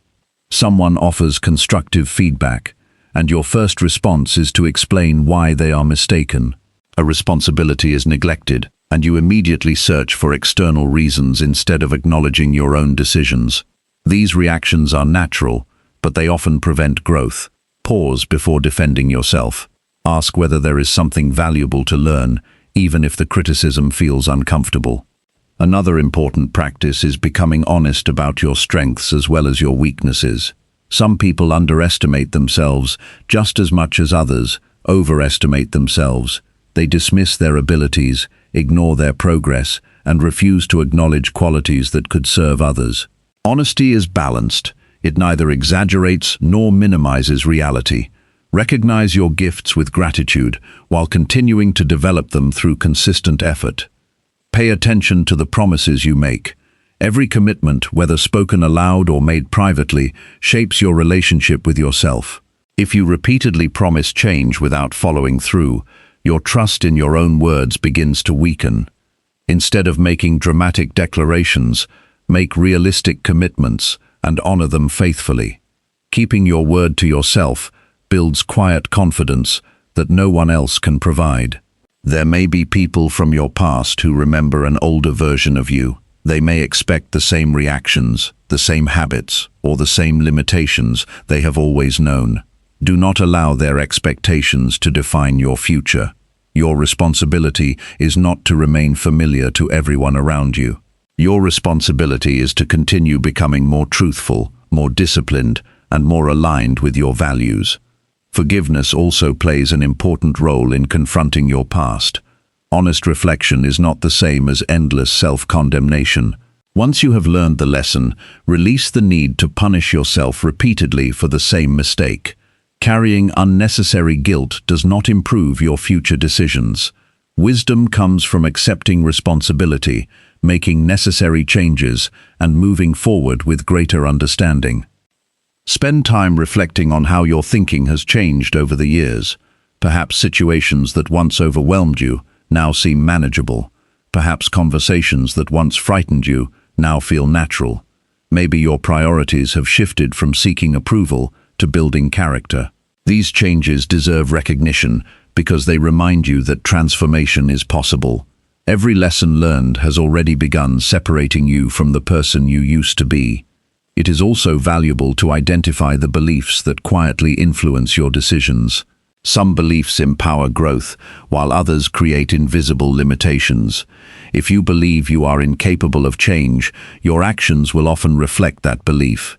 Someone offers constructive feedback, and your first response is to explain why they are mistaken. A responsibility is neglected, and you immediately search for external reasons instead of acknowledging your own decisions. These reactions are natural, but they often prevent growth. Pause before defending yourself. Ask whether there is something valuable to learn, even if the criticism feels uncomfortable. Another important practice is becoming honest about your strengths as well as your weaknesses. Some people underestimate themselves just as much as others overestimate themselves. They dismiss their abilities, ignore their progress, and refuse to acknowledge qualities that could serve others. Honesty is balanced. It neither exaggerates nor minimizes reality. Recognize your gifts with gratitude while continuing to develop them through consistent effort. Pay attention to the promises you make. Every commitment, whether spoken aloud or made privately, shapes your relationship with yourself. If you repeatedly promise change without following through, your trust in your own words begins to weaken. Instead of making dramatic declarations, make realistic commitments and honor them faithfully. Keeping your word to yourself builds quiet confidence that no one else can provide. There may be people from your past who remember an older version of you. They may expect the same reactions, the same habits, or the same limitations they have always known. Do not allow their expectations to define your future. Your responsibility is not to remain familiar to everyone around you. Your responsibility is to continue becoming more truthful, more disciplined, and more aligned with your values. Forgiveness also plays an important role in confronting your past. Honest reflection is not the same as endless self-condemnation. Once you have learned the lesson, release the need to punish yourself repeatedly for the same mistake. Carrying unnecessary guilt does not improve your future decisions. Wisdom comes from accepting responsibility, making necessary changes, and moving forward with greater understanding. Spend time reflecting on how your thinking has changed over the years. Perhaps situations that once overwhelmed you now seem manageable. Perhaps conversations that once frightened you now feel natural. Maybe your priorities have shifted from seeking approval to building character. These changes deserve recognition because they remind you that transformation is possible. Every lesson learned has already begun separating you from the person you used to be. It is also valuable to identify the beliefs that quietly influence your decisions. Some beliefs empower growth, while others create invisible limitations. If you believe you are incapable of change, your actions will often reflect that belief.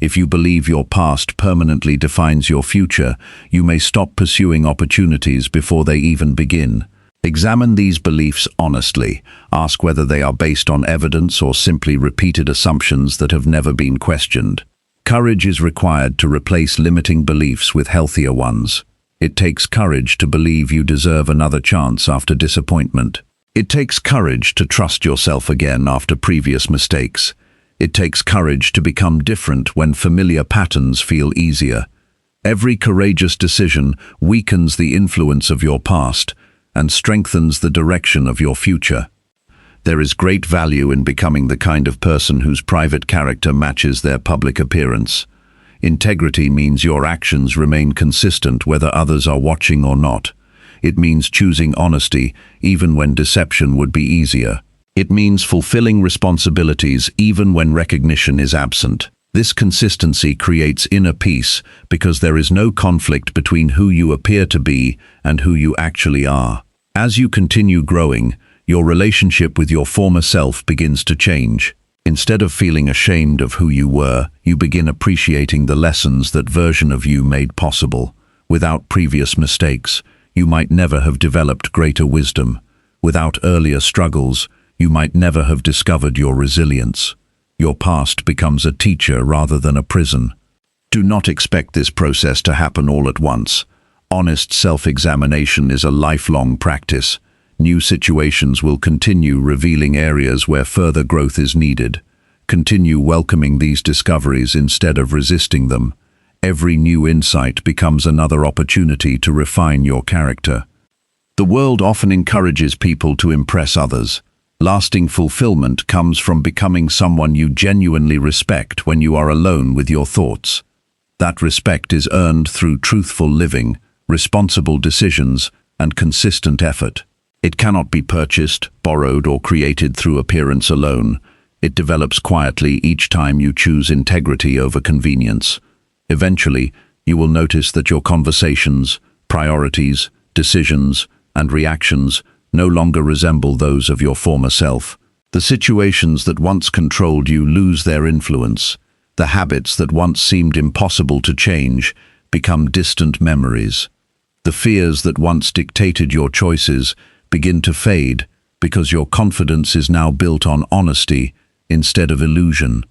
If you believe your past permanently defines your future, you may stop pursuing opportunities before they even begin. Examine these beliefs honestly. Ask whether they are based on evidence or simply repeated assumptions that have never been questioned. Courage is required to replace limiting beliefs with healthier ones. It takes courage to believe you deserve another chance after disappointment. It takes courage to trust yourself again after previous mistakes. It takes courage to become different when familiar patterns feel easier. Every courageous decision weakens the influence of your past and strengthens the direction of your future. There is great value in becoming the kind of person whose private character matches their public appearance. Integrity means your actions remain consistent whether others are watching or not. It means choosing honesty even when deception would be easier. It means fulfilling responsibilities even when recognition is absent. This consistency creates inner peace because there is no conflict between who you appear to be and who you actually are. As you continue growing, your relationship with your former self begins to change. Instead of feeling ashamed of who you were, you begin appreciating the lessons that version of you made possible. Without previous mistakes, you might never have developed greater wisdom. Without earlier struggles, you might never have discovered your resilience. Your past becomes a teacher rather than a prison. Do not expect this process to happen all at once. Honest self-examination is a lifelong practice. New situations will continue revealing areas where further growth is needed. Continue welcoming these discoveries instead of resisting them. Every new insight becomes another opportunity to refine your character. The world often encourages people to impress others. Lasting fulfillment comes from becoming someone you genuinely respect when you are alone with your thoughts. That respect is earned through truthful living, responsible decisions, and consistent effort. It cannot be purchased, borrowed, or created through appearance alone. It develops quietly each time you choose integrity over convenience. Eventually, you will notice that your conversations, priorities, decisions, and reactions no longer resemble those of your former self. The situations that once controlled you lose their influence. The habits that once seemed impossible to change become distant memories. The fears that once dictated your choices begin to fade because your confidence is now built on honesty instead of illusion.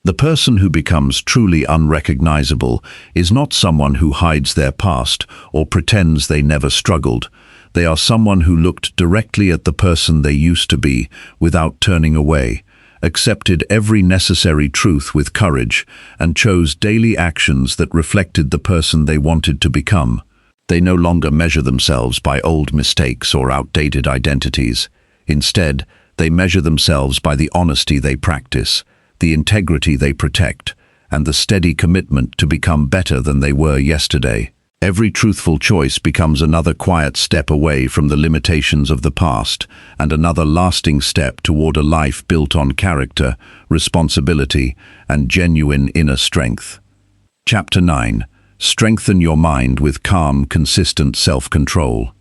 The person who becomes truly unrecognizable is not someone who hides their past or pretends they never struggled. They are someone who looked directly at the person they used to be without turning away, accepted every necessary truth with courage, and chose daily actions that reflected the person they wanted to become. They no longer measure themselves by old mistakes or outdated identities. Instead, they measure themselves by the honesty they practice, the integrity they protect, and the steady commitment to become better than they were yesterday. Every truthful choice becomes another quiet step away from the limitations of the past and another lasting step toward a life built on character, responsibility, and genuine inner strength. Chapter 9. Strengthen your mind with calm, consistent self-control.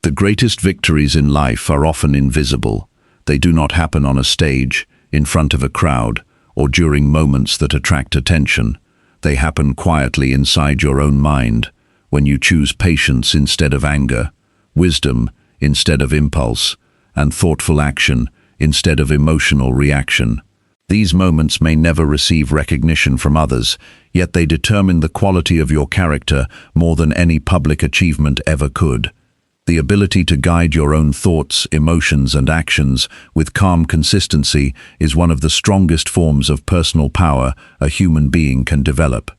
The greatest victories in life are often invisible. They do not happen on a stage, in front of a crowd, or during moments that attract attention. They happen quietly inside your own mind, when you choose patience instead of anger, wisdom instead of impulse, and thoughtful action instead of emotional reaction. These moments may never receive recognition from others, yet they determine the quality of your character more than any public achievement ever could. The ability to guide your own thoughts, emotions, and actions with calm consistency is one of the strongest forms of personal power a human being can develop.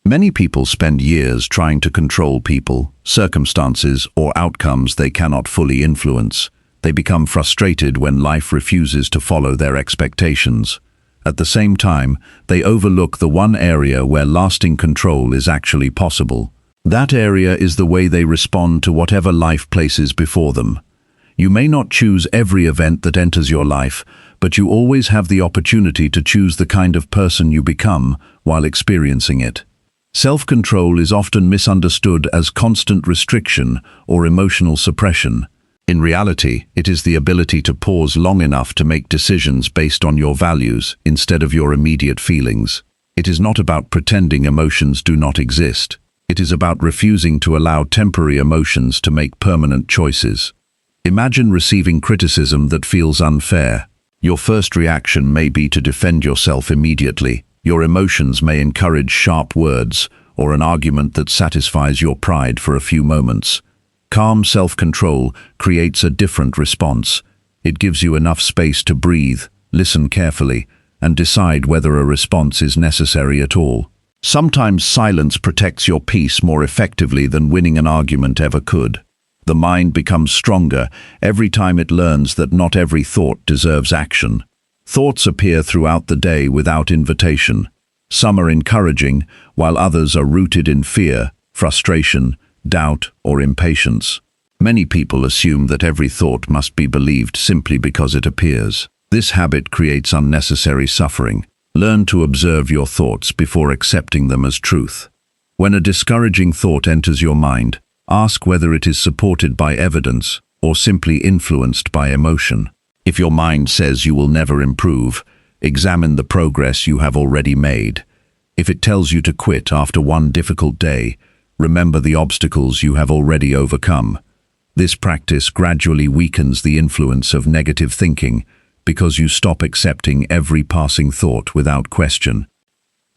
Many people spend years trying to control people, circumstances, or outcomes they cannot fully influence. They become frustrated when life refuses to follow their expectations. At the same time, they overlook the one area where lasting control is actually possible. That area is the way they respond to whatever life places before them. You may not choose every event that enters your life, but you always have the opportunity to choose the kind of person you become while experiencing it. Self-control is often misunderstood as constant restriction or emotional suppression. In reality, it is the ability to pause long enough to make decisions based on your values instead of your immediate feelings. It is not about pretending emotions do not exist. It is about refusing to allow temporary emotions to make permanent choices. Imagine receiving criticism that feels unfair. Your first reaction may be to defend yourself immediately. Your emotions may encourage sharp words or an argument that satisfies your pride for a few moments. Calm self-control creates a different response. It gives you enough space to breathe, listen carefully, and decide whether a response is necessary at all. Sometimes silence protects your peace more effectively than winning an argument ever could. The mind becomes stronger every time it learns that not every thought deserves action. Thoughts appear throughout the day without invitation. Some are encouraging, while others are rooted in fear, frustration, doubt, or impatience. Many people assume that every thought must be believed simply because it appears. This habit creates unnecessary suffering. Learn to observe your thoughts before accepting them as truth. When a discouraging thought enters your mind, ask whether it is supported by evidence or simply influenced by emotion. If your mind says you will never improve, examine the progress you have already made. If it tells you to quit after one difficult day, remember the obstacles you have already overcome. This practice gradually weakens the influence of negative thinking because you stop accepting every passing thought without question.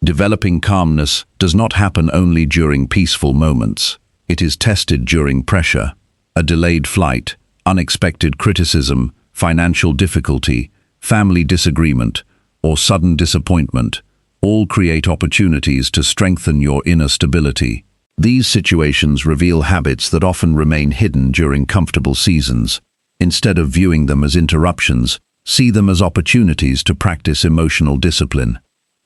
Developing calmness does not happen only during peaceful moments. It is tested during pressure. A delayed flight, unexpected criticism, financial difficulty, family disagreement, or sudden disappointment all create opportunities to strengthen your inner stability. These situations reveal habits that often remain hidden during comfortable seasons. Instead of viewing them as interruptions, see them as opportunities to practice emotional discipline.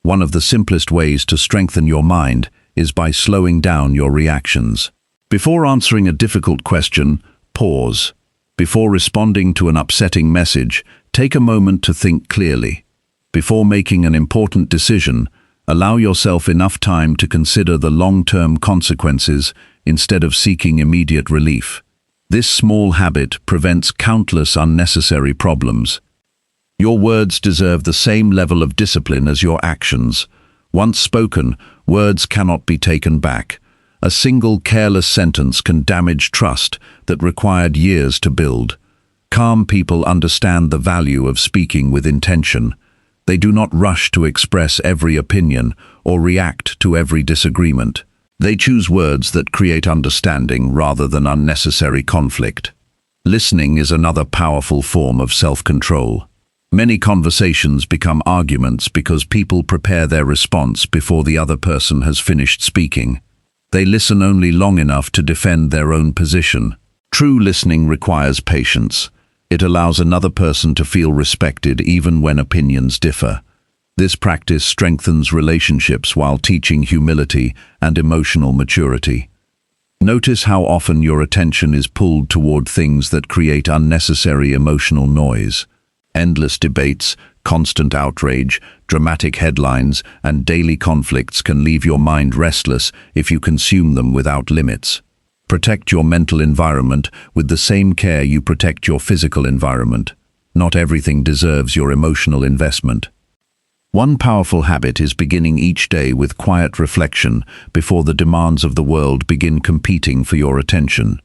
One of the simplest ways to strengthen your mind is by slowing down your reactions. Before answering a difficult question, pause. Before responding to an upsetting message, take a moment to think clearly. Before making an important decision, allow yourself enough time to consider the long-term consequences instead of seeking immediate relief. This small habit prevents countless unnecessary problems. Your words deserve the same level of discipline as your actions. Once spoken, words cannot be taken back. A single careless sentence can damage trust that required years to build. Calm people understand the value of speaking with intention. They do not rush to express every opinion or react to every disagreement. They choose words that create understanding rather than unnecessary conflict. Listening is another powerful form of self-control. Many conversations become arguments because people prepare their response before the other person has finished speaking. They listen only long enough to defend their own position. True listening requires patience. It allows another person to feel respected even when opinions differ. This practice strengthens relationships while teaching humility and emotional maturity. Notice how often your attention is pulled toward things that create unnecessary emotional noise. Endless debates, constant outrage, dramatic headlines, and daily conflicts can leave your mind restless if you consume them without limits. Protect your mental environment with the same care you protect your physical environment. Not everything deserves your emotional investment. One powerful habit is beginning each day with quiet reflection before the demands of the world begin competing for your attention.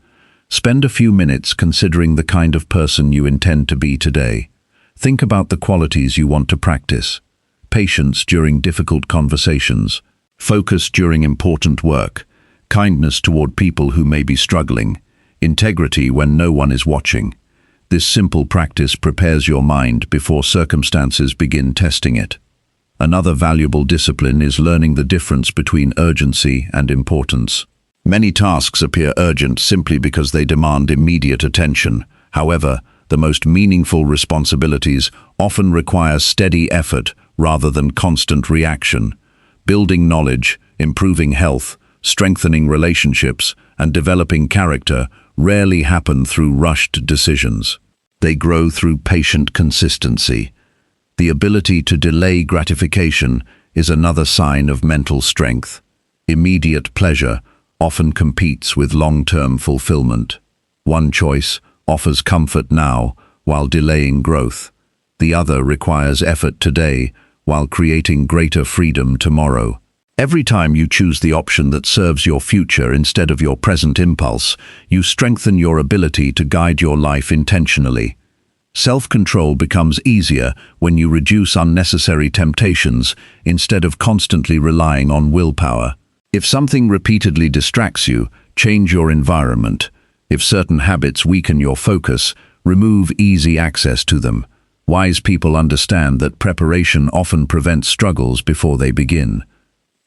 Spend a few minutes considering the kind of person you intend to be today. Think about the qualities you want to practice. Patience during difficult conversations. Focus during important work. Kindness toward people who may be struggling. Integrity when no one is watching. This simple practice prepares your mind before circumstances begin testing it. Another valuable discipline is learning the difference between urgency and importance. Many tasks appear urgent simply because they demand immediate attention. However, the most meaningful responsibilities often require steady effort rather than constant reaction. Building knowledge, improving health, strengthening relationships, and developing character rarely happen through rushed decisions. They grow through patient consistency. The ability to delay gratification is another sign of mental strength. Immediate pleasure often competes with long-term fulfillment. One choice offers comfort now while delaying growth. The other requires effort today while creating greater freedom tomorrow. Every time you choose the option that serves your future instead of your present impulse, you strengthen your ability to guide your life intentionally. Self-control becomes easier when you reduce unnecessary temptations instead of constantly relying on willpower. If something repeatedly distracts you, change your environment. If certain habits weaken your focus, remove easy access to them. Wise people understand that preparation often prevents struggles before they begin.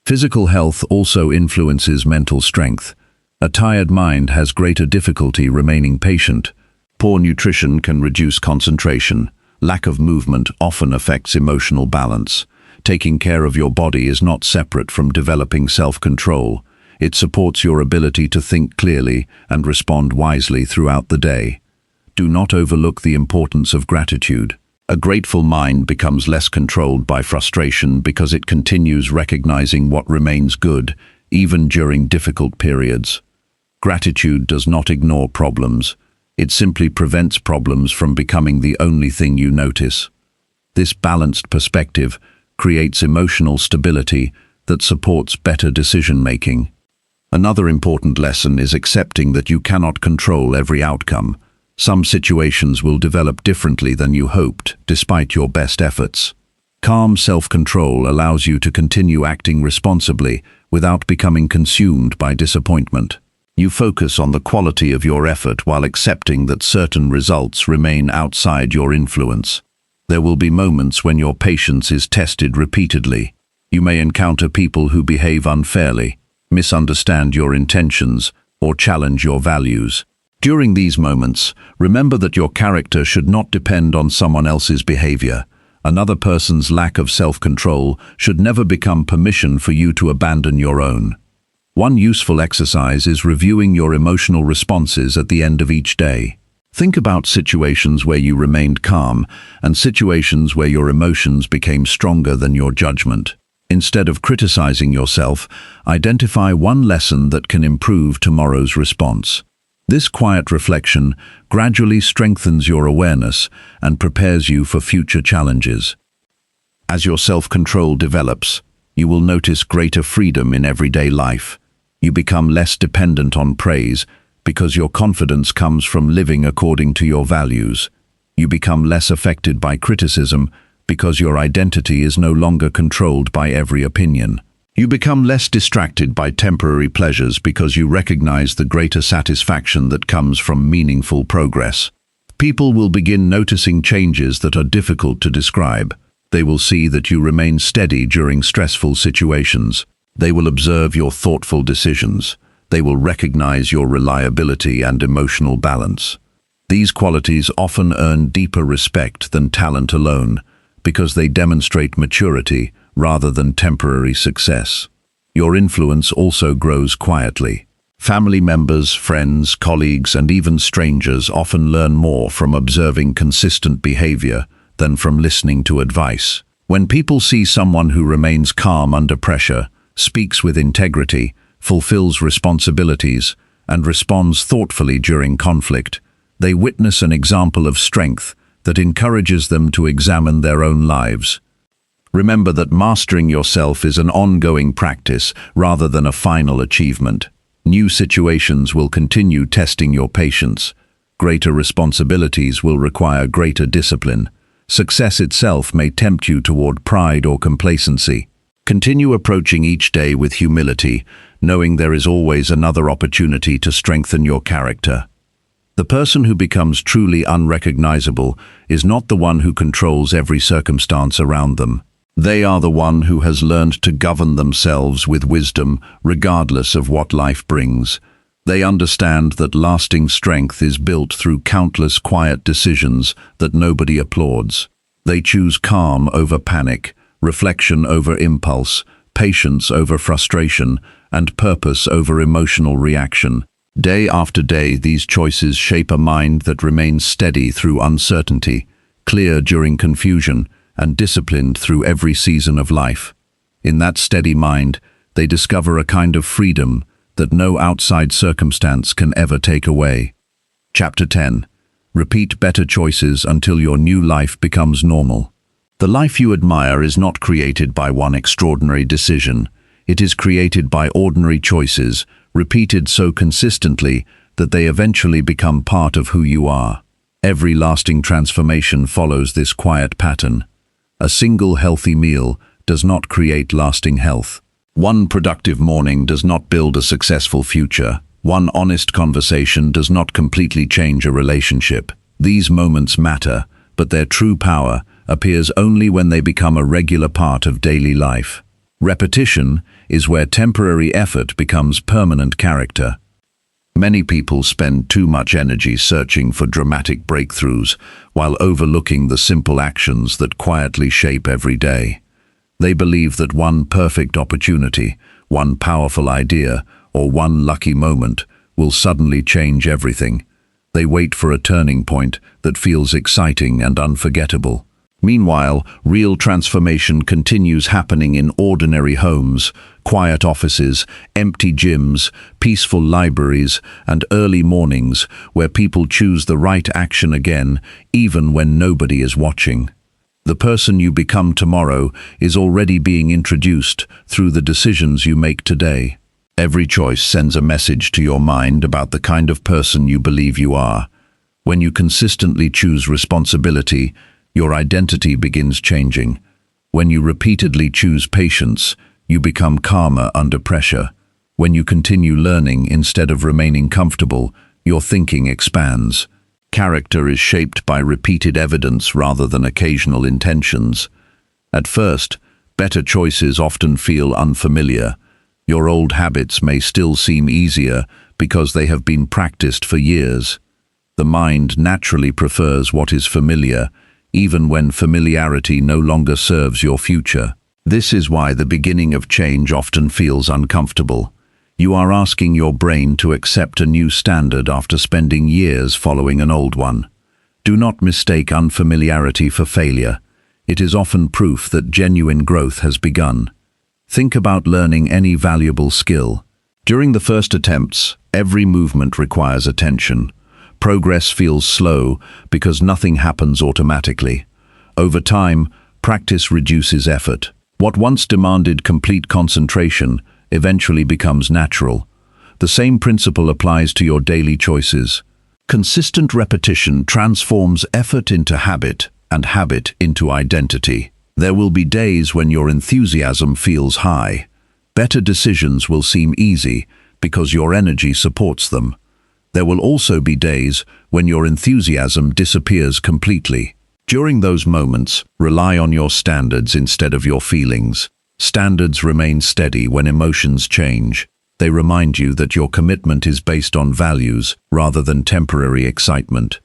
Physical health also influences mental strength. A tired mind has greater difficulty remaining patient. Poor nutrition can reduce concentration. Lack of movement often affects emotional balance. Taking care of your body is not separate from developing self-control. It supports your ability to think clearly and respond wisely throughout the day. Do not overlook the importance of gratitude. A grateful mind becomes less controlled by frustration because it continues recognizing what remains good, even during difficult periods. Gratitude does not ignore problems. It simply prevents problems from becoming the only thing you notice. This balanced perspective creates emotional stability that supports better decision-making. Another important lesson is accepting that you cannot control every outcome. Some situations will develop differently than you hoped, despite your best efforts. Calm self-control allows you to continue acting responsibly without becoming consumed by disappointment. You focus on the quality of your effort while accepting that certain results remain outside your influence. There will be moments when your patience is tested repeatedly. You may encounter people who behave unfairly, misunderstand your intentions, or challenge your values. During these moments, remember that your character should not depend on someone else's behavior. Another person's lack of self-control should never become permission for you to abandon your own. One useful exercise is reviewing your emotional responses at the end of each day. Think about situations where you remained calm and situations where your emotions became stronger than your judgment. Instead of criticizing yourself, identify one lesson that can improve tomorrow's response. This quiet reflection gradually strengthens your awareness and prepares you for future challenges. As your self-control develops, you will notice greater freedom in everyday life. You become less dependent on praise because your confidence comes from living according to your values. You become less affected by criticism because your identity is no longer controlled by every opinion. You become less distracted by temporary pleasures because you recognize the greater satisfaction that comes from meaningful progress. People will begin noticing changes that are difficult to describe. They will see that you remain steady during stressful situations. They will observe your thoughtful decisions. They will recognize your reliability and emotional balance. These qualities often earn deeper respect than talent alone because they demonstrate maturity rather than temporary success. Your influence also grows quietly. Family members, friends, colleagues, and even strangers often learn more from observing consistent behavior than from listening to advice. When people see someone who remains calm under pressure, speaks with integrity, fulfills responsibilities, and responds thoughtfully during conflict, they witness an example of strength that encourages them to examine their own lives. Remember that mastering yourself is an ongoing practice rather than a final achievement. New situations will continue testing your patience. Greater responsibilities will require greater discipline. Success itself may tempt you toward pride or complacency. Continue approaching each day with humility, knowing there is always another opportunity to strengthen your character. The person who becomes truly unrecognizable is not the one who controls every circumstance around them. They are the one who has learned to govern themselves with wisdom, regardless of what life brings. They understand that lasting strength is built through countless quiet decisions that nobody applauds. They choose calm over panic, reflection over impulse, patience over frustration, and purpose over emotional reaction. Day after day, these choices shape a mind that remains steady through uncertainty, clear during confusion, and disciplined through every season of life. In that steady mind, they discover a kind of freedom that no outside circumstance can ever take away. Chapter 10. Repeat better choices until your new life becomes normal. The life you admire is not created by one extraordinary decision. It is created by ordinary choices, repeated so consistently that they eventually become part of who you are. Every lasting transformation follows this quiet pattern. A single healthy meal does not create lasting health. One productive morning does not build a successful future. One honest conversation does not completely change a relationship. These moments matter, but their true power appears only when they become a regular part of daily life. Repetition is where temporary effort becomes permanent character. Many people spend too much energy searching for dramatic breakthroughs while overlooking the simple actions that quietly shape every day. They believe that one perfect opportunity, one powerful idea, or one lucky moment will suddenly change everything. They wait for a turning point that feels exciting and unforgettable. Meanwhile, real transformation continues happening in ordinary homes, quiet offices, empty gyms, peaceful libraries, and early mornings where people choose the right action again, even when nobody is watching. The person you become tomorrow is already being introduced through the decisions you make today. Every choice sends a message to your mind about the kind of person you believe you are. When you consistently choose responsibility, your identity begins changing. When you repeatedly choose patience, you become calmer under pressure. When you continue learning instead of remaining comfortable, your thinking expands. Character is shaped by repeated evidence rather than occasional intentions. At first, better choices often feel unfamiliar. Your old habits may still seem easier because they have been practiced for years. The mind naturally prefers what is familiar, even when familiarity no longer serves your future. This is why the beginning of change often feels uncomfortable. You are asking your brain to accept a new standard after spending years following an old one. Do not mistake unfamiliarity for failure. It is often proof that genuine growth has begun. Think about learning any valuable skill. During the first attempts, every movement requires attention. Progress feels slow because nothing happens automatically. Over time, practice reduces effort. What once demanded complete concentration eventually becomes natural. The same principle applies to your daily choices. Consistent repetition transforms effort into habit and habit into identity. There will be days when your enthusiasm feels high. Better decisions will seem easy because your energy supports them. There will also be days when your enthusiasm disappears completely. During those moments, rely on your standards instead of your feelings. Standards remain steady when emotions change. They remind you that your commitment is based on values rather than temporary excitement.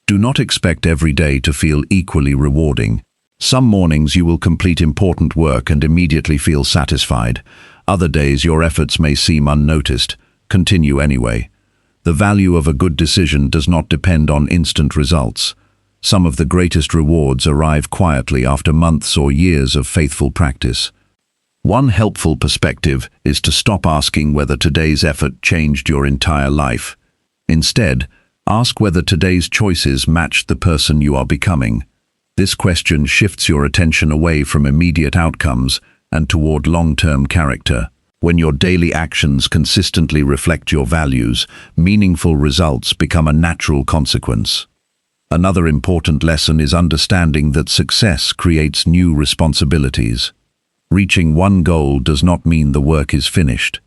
Do not expect every day to feel equally rewarding. Some mornings you will complete important work and immediately feel satisfied. Other days your efforts may seem unnoticed. Continue anyway. The value of a good decision does not depend on instant results. Some of the greatest rewards arrive quietly after months or years of faithful practice. One helpful perspective is to stop asking whether today's effort changed your entire life. Instead, ask whether today's choices matched the person you are becoming. This question shifts your attention away from immediate outcomes and toward long-term character. When your daily actions consistently reflect your values, meaningful results become a natural consequence. Another important lesson is understanding that success creates new responsibilities. Reaching one goal does not mean the work is finished.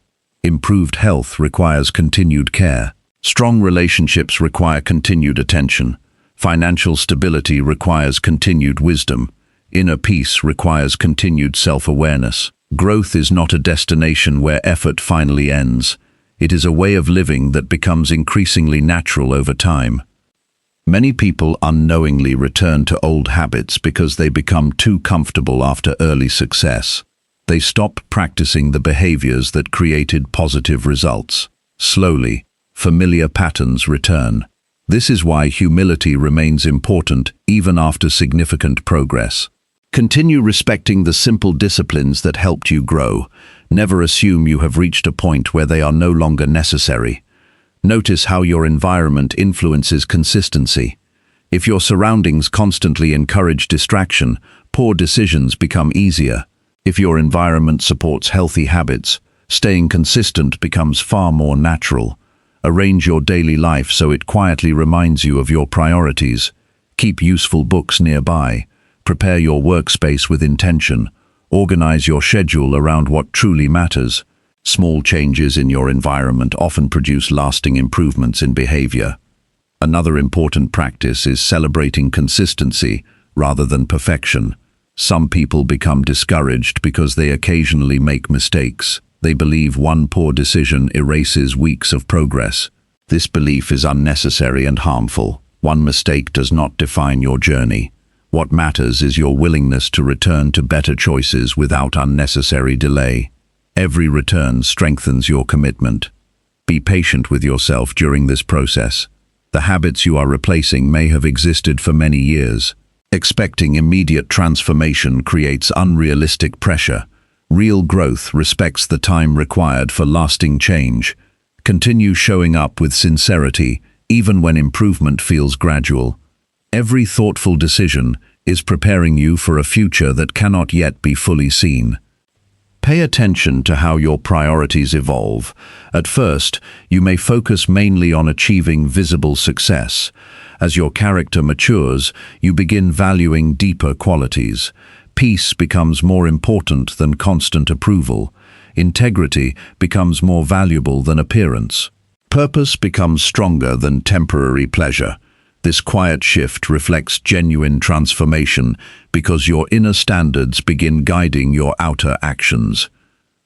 Improved health requires continued care. Strong relationships require continued attention. Financial stability requires continued wisdom. Inner peace requires continued self-awareness. Growth is not a destination where effort finally ends. It is a way of living that becomes increasingly natural over time. Many people unknowingly return to old habits because they become too comfortable after early success. They stop practicing the behaviors that created positive results. Slowly, familiar patterns return. This is why humility remains important even after significant progress. Continue respecting the simple disciplines that helped you grow. Never assume you have reached a point where they are no longer necessary. Notice how your environment influences consistency. If your surroundings constantly encourage distraction, poor decisions become easier. If your environment supports healthy habits, staying consistent becomes far more natural. Arrange your daily life so it quietly reminds you of your priorities. Keep useful books nearby. Prepare your workspace with intention. Organize your schedule around what truly matters. Small changes in your environment often produce lasting improvements in behavior. Another important practice is celebrating consistency rather than perfection. Some people become discouraged because they occasionally make mistakes. They believe one poor decision erases weeks of progress. This belief is unnecessary and harmful. One mistake does not define your journey. What matters is your willingness to return to better choices without unnecessary delay. Every return strengthens your commitment. Be patient with yourself during this process. The habits you are replacing may have existed for many years. Expecting immediate transformation creates unrealistic pressure. Real growth respects the time required for lasting change. Continue showing up with sincerity, even when improvement feels gradual. Every thoughtful decision is preparing you for a future that cannot yet be fully seen. Pay attention to how your priorities evolve. At first, you may focus mainly on achieving visible success. As your character matures, you begin valuing deeper qualities. Peace becomes more important than constant approval. Integrity becomes more valuable than appearance. Purpose becomes stronger than temporary pleasure. This quiet shift reflects genuine transformation because your inner standards begin guiding your outer actions.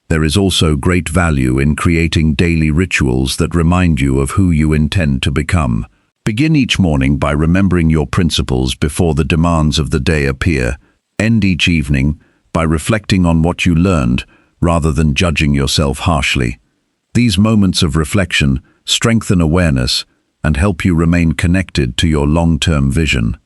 There is also great value in creating daily rituals that remind you of who you intend to become. Begin each morning by remembering your principles before the demands of the day appear. End each evening by reflecting on what you learned rather than judging yourself harshly. These moments of reflection strengthen awareness and help you remain connected to your long-term vision.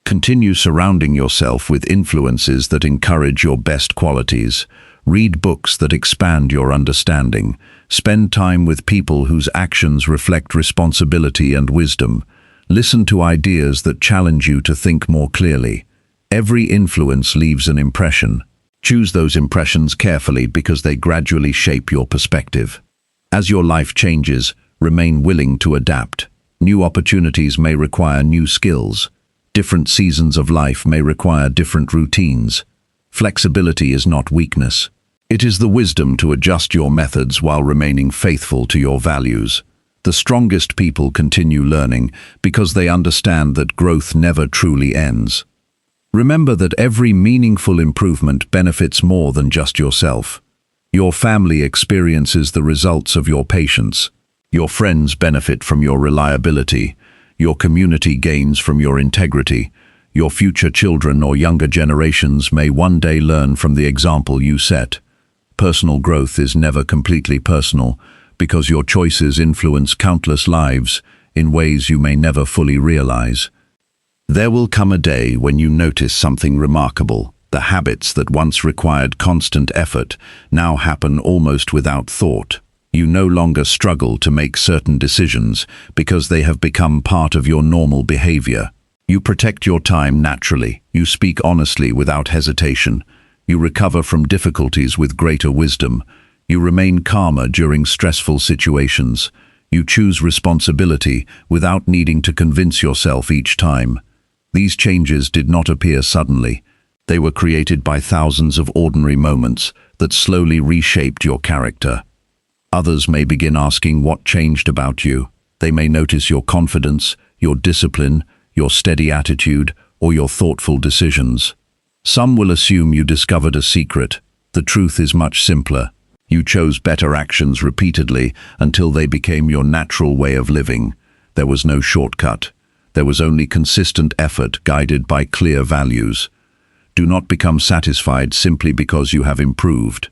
Continue surrounding yourself with influences that encourage your best qualities. Read books that expand your understanding. Spend time with people whose actions reflect responsibility and wisdom. Listen to ideas that challenge you to think more clearly. Every influence leaves an impression. Choose those impressions carefully because they gradually shape your perspective. As your life changes, remain willing to adapt. New opportunities may require new skills. Different seasons of life may require different routines. Flexibility is not weakness. It is the wisdom to adjust your methods while remaining faithful to your values. The strongest people continue learning because they understand that growth never truly ends. Remember that every meaningful improvement benefits more than just yourself. Your family experiences the results of your patience. Your friends benefit from your reliability. Your community gains from your integrity. Your future children or younger generations may one day learn from the example you set. Personal growth is never completely personal because your choices influence countless lives in ways you may never fully realize. There will come a day when you notice something remarkable. The habits that once required constant effort now happen almost without thought. You no longer struggle to make certain decisions because they have become part of your normal behavior. You protect your time naturally. You speak honestly without hesitation. You recover from difficulties with greater wisdom. You remain calmer during stressful situations. You choose responsibility without needing to convince yourself each time. These changes did not appear suddenly. They were created by thousands of ordinary moments that slowly reshaped your character. Others may begin asking what changed about you. They may notice your confidence, your discipline, your steady attitude, or your thoughtful decisions. Some will assume you discovered a secret. The truth is much simpler. You chose better actions repeatedly until they became your natural way of living. There was no shortcut. There was only consistent effort guided by clear values. Do not become satisfied simply because you have improved.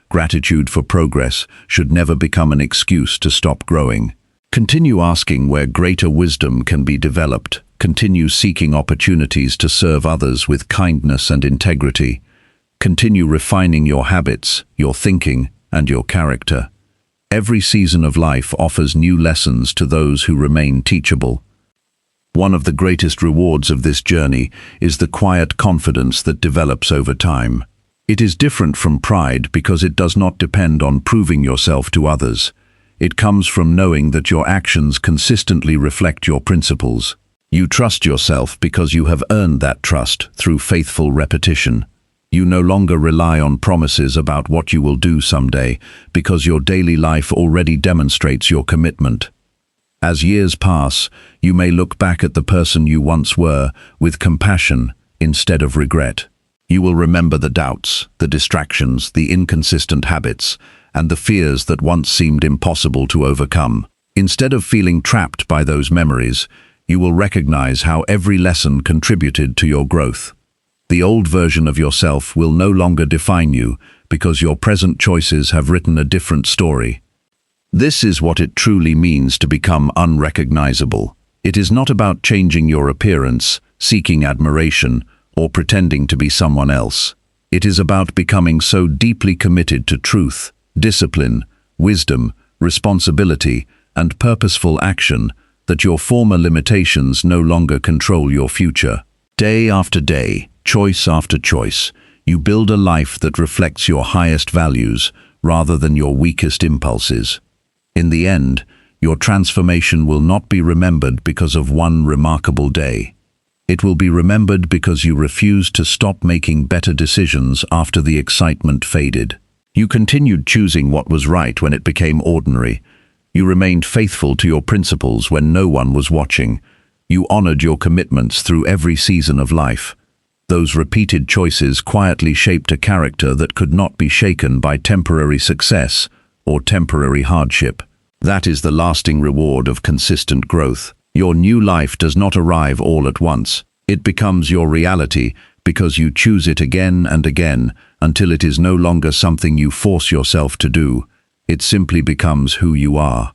Gratitude for progress should never become an excuse to stop growing. Continue asking where greater wisdom can be developed. Continue seeking opportunities to serve others with kindness and integrity. Continue refining your habits, your thinking, and your character. Every season of life offers new lessons to those who remain teachable. One of the greatest rewards of this journey is the quiet confidence that develops over time. It is different from pride because it does not depend on proving yourself to others. It comes from knowing that your actions consistently reflect your principles. You trust yourself because you have earned that trust through faithful repetition. You no longer rely on promises about what you will do someday because your daily life already demonstrates your commitment. As years pass, you may look back at the person you once were with compassion instead of regret. You will remember the doubts, the distractions, the inconsistent habits, and the fears that once seemed impossible to overcome. Instead of feeling trapped by those memories, you will recognize how every lesson contributed to your growth. The old version of yourself will no longer define you because your present choices have written a different story. This is what it truly means to become unrecognizable. It is not about changing your appearance, seeking admiration, or pretending to be someone else. It is about becoming so deeply committed to truth, discipline, wisdom, responsibility, and purposeful action that your former limitations no longer control your future. Day after day, choice after choice, you build a life that reflects your highest values rather than your weakest impulses. In the end, your transformation will not be remembered because of one remarkable day. It will be remembered because you refused to stop making better decisions after the excitement faded. You continued choosing what was right when it became ordinary. You remained faithful to your principles when no one was watching. You honored your commitments through every season of life. Those repeated choices quietly shaped a character that could not be shaken by temporary success or temporary hardship. That is the lasting reward of consistent growth. Your new life does not arrive all at once. It becomes your reality because you choose it again and again until it is no longer something you force yourself to do. It simply becomes who you are.